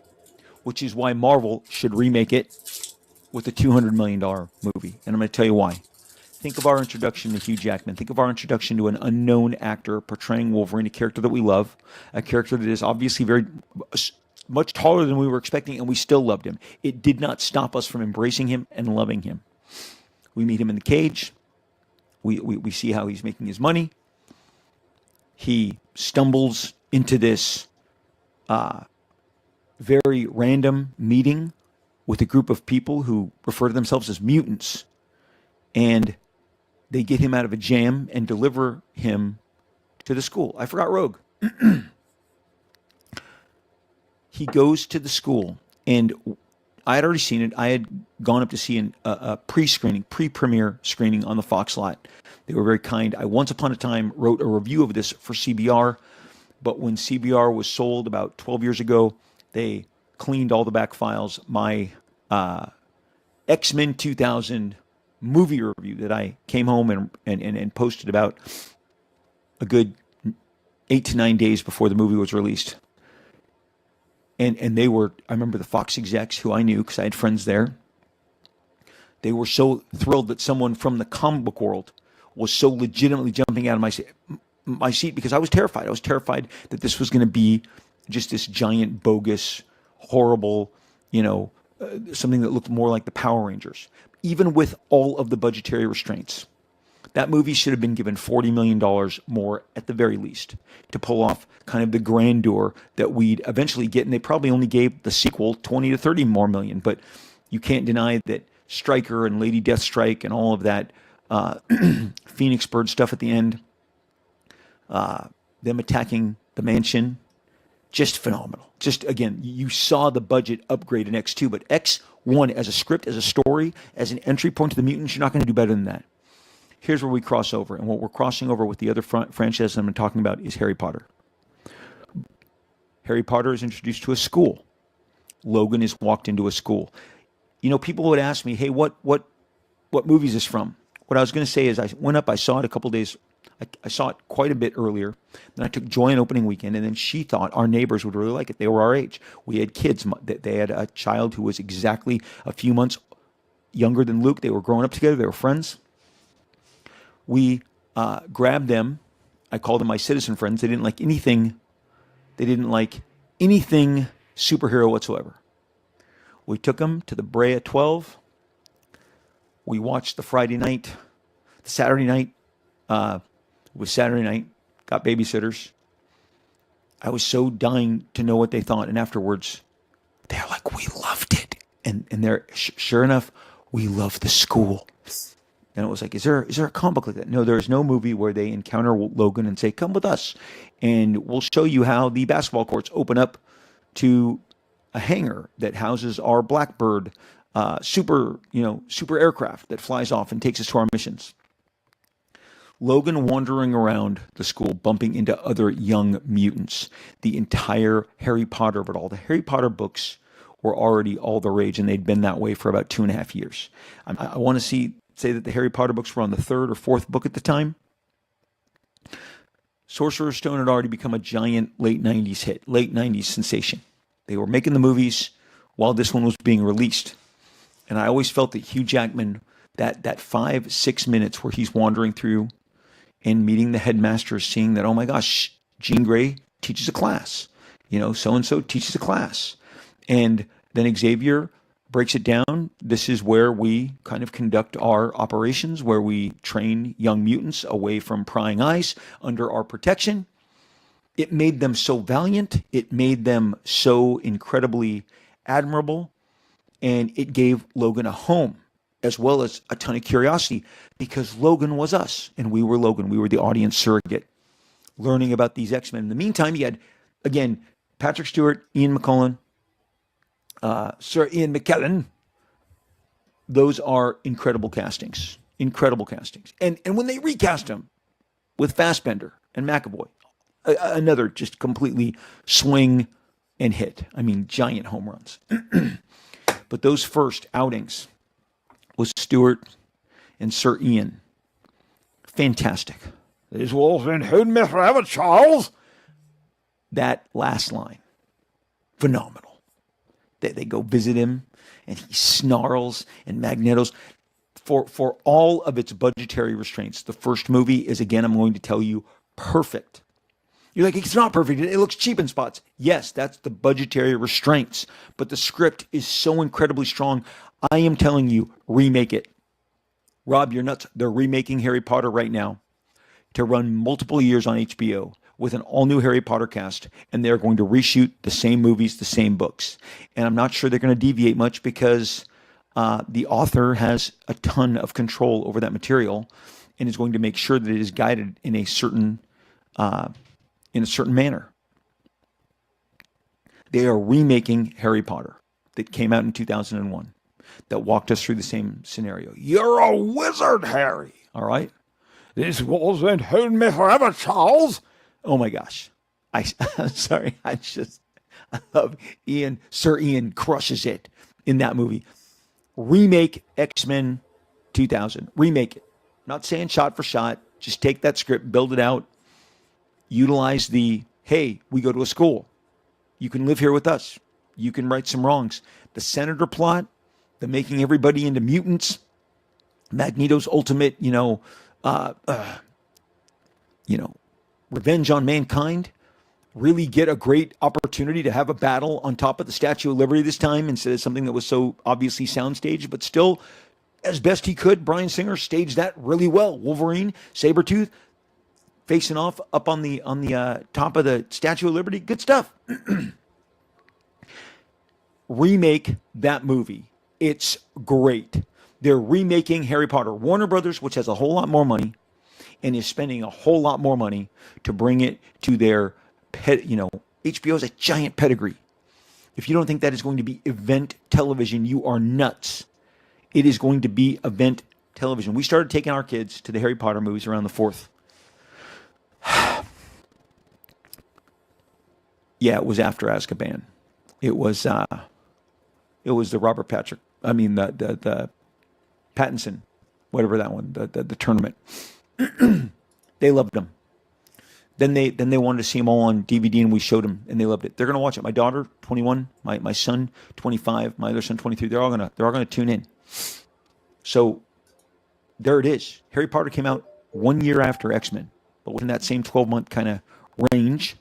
which is why Marvel should remake it with a $200 million movie. And I'm going to tell you why. Think of our introduction to Hugh Jackman. Think of our introduction to an unknown actor portraying Wolverine, a character that we love, a character that is obviously very much taller than we were expecting, and we still loved him. It did not stop us from embracing him and loving him. We meet him in the cage. We see how he's making his money. He stumbles into this very random meeting with a group of people who refer to themselves as mutants. And they get him out of a jam and deliver him to the school. I forgot Rogue. He goes to the school, and I had already seen it. I had gone up to see a pre-premiere screening on the Fox lot. They were very kind. I once upon a time wrote a review of this for CBR, but when CBR was sold about 12 years ago, they cleaned all the back files. My X-Men 2000 movie review that I came home and posted about a good 8 to 9 days before the movie was released. And they were, I remember the Fox execs who I knew because I had friends there. They were so thrilled that someone from the comic book world was so legitimately jumping out of my seat because I was terrified. I was terrified that this was going to be just this giant, bogus, horrible, something that looked more like the Power Rangers. Even with all of the budgetary restraints, that movie should have been given $40 million more at the very least to pull off kind of the grandeur that we'd eventually get. And they probably only gave the sequel 20 to 30 more million. But you can't deny that Stryker and Lady Deathstrike and all of that Phoenix Bird stuff at the end, them attacking the mansion, just phenomenal. Just, again, you saw the budget upgrade in X2, but X1 as a script, as a story, as an entry point to the mutants, you're not going to do better than that. Here's where we cross over, and what we're crossing over with the other franchise I'm talking about is Harry Potter. Harry Potter is introduced to a school. Logan is walked into a school. People would ask me, hey, what movie is this from? What I was going to say is I went up, I saw it a couple days. I saw it quite a bit earlier. Then I took Joy on opening weekend, and then she thought our neighbors would really like it. They were our age. We had kids. They had a child who was exactly a few months younger than Luke. They were growing up together. They were friends. We grabbed them. I called them my citizen friends. They didn't like anything. They didn't like anything superhero whatsoever. We took them to the Brea 12. We watched the Saturday night. It was Saturday night. Got babysitters. I was so dying to know what they thought. And afterwards, they're like, we loved it. And they're, sure enough, we love the school. And it was like, is there a comic book like that? No, there is no movie where they encounter Logan and say, come with us. And we'll show you how the basketball courts open up to a hangar that houses our Blackbird super aircraft that flies off and takes us to our missions. Logan wandering around the school, bumping into other young mutants. The entire Harry Potter, but all the Harry Potter books were already all the rage, and they'd been that way for about 2.5 years. I want to say that the Harry Potter books were on the third or fourth book at the time. Sorcerer's Stone had already become a giant late 90s hit, late 90s sensation. They were making the movies while this one was being released. And I always felt that Hugh Jackman, that 5-6 minutes where he's wandering through and meeting the headmaster, seeing that, oh my gosh, Jean Grey teaches a class. So-and-so teaches a class. And then Xavier breaks it down. This is where we kind of conduct our operations, where we train young mutants away from prying eyes under our protection. It made them so valiant. It made them so incredibly admirable. And it gave Logan a home, as well as a ton of curiosity, because Logan was us, and we were Logan. We were the audience surrogate, learning about these X-Men. In the meantime, you had, again, Patrick Stewart, Ian McKellen, Sir Ian McKellen. Those are incredible castings. Incredible castings. And when they recast him with Fassbender and McAvoy, another just completely swing and hit. I mean, giant home runs. But those first outings with Stewart and Sir Ian, fantastic. This was in whom me forever, Charles. That last line, phenomenal. They go visit him, and he snarls, and Magneto's, for all of its budgetary restraints, the first movie is, again, I'm going to tell you, perfect. You're like, it's not perfect. It looks cheap in spots. Yes, that's the budgetary restraints. But the script is so incredibly strong. I am telling you, remake it. Rob, you're nuts. They're remaking Harry Potter right now to run multiple years on HBO with an all-new Harry Potter cast, and they're going to reshoot the same movies, the same books. And I'm not sure they're going to deviate much because the author has a ton of control over that material and is going to make sure that it is guided in a certain manner. They are remaking Harry Potter that came out in 2001 that walked us through the same scenario. You're a wizard, Harry. All right? This wasn't hold me forever, Charles. Oh my gosh. I'm sorry. I love Ian. Sir Ian crushes it in that movie. Remake X-Men 2000. Remake it. Not saying shot for shot. Just take that script, build it out. Utilize hey, we go to a school. You can live here with us. You can right some wrongs. The Senator plot, the making everybody into mutants, Magneto's ultimate, revenge on mankind, really get a great opportunity to have a battle on top of the Statue of Liberty this time instead of something that was so obviously soundstaged, but still, as best he could, Bryan Singer staged that really well. Wolverine, Sabretooth, facing off up on the top of the Statue of Liberty. Good stuff. Remake that movie. It's great. They're remaking Harry Potter. Warner Brothers, which has a whole lot more money and is spending a whole lot more money to bring it to their HBO is a giant pedigree. If you don't think that is going to be event television, you are nuts. It is going to be event television. We started taking our kids to the Harry Potter movies around the 4th. Yeah, it was after Azkaban. It was the Robert Patrick. I mean the Pattinson, whatever that one, the tournament. They loved them. Then they wanted to see them all on DVD, and we showed them, and they loved it. They're gonna watch it. My daughter, 21, my son, 25, my other son, 23. They're all gonna tune in. So there it is. Harry Potter came out 1 year after X-Men, but within that same 12-month kind of range.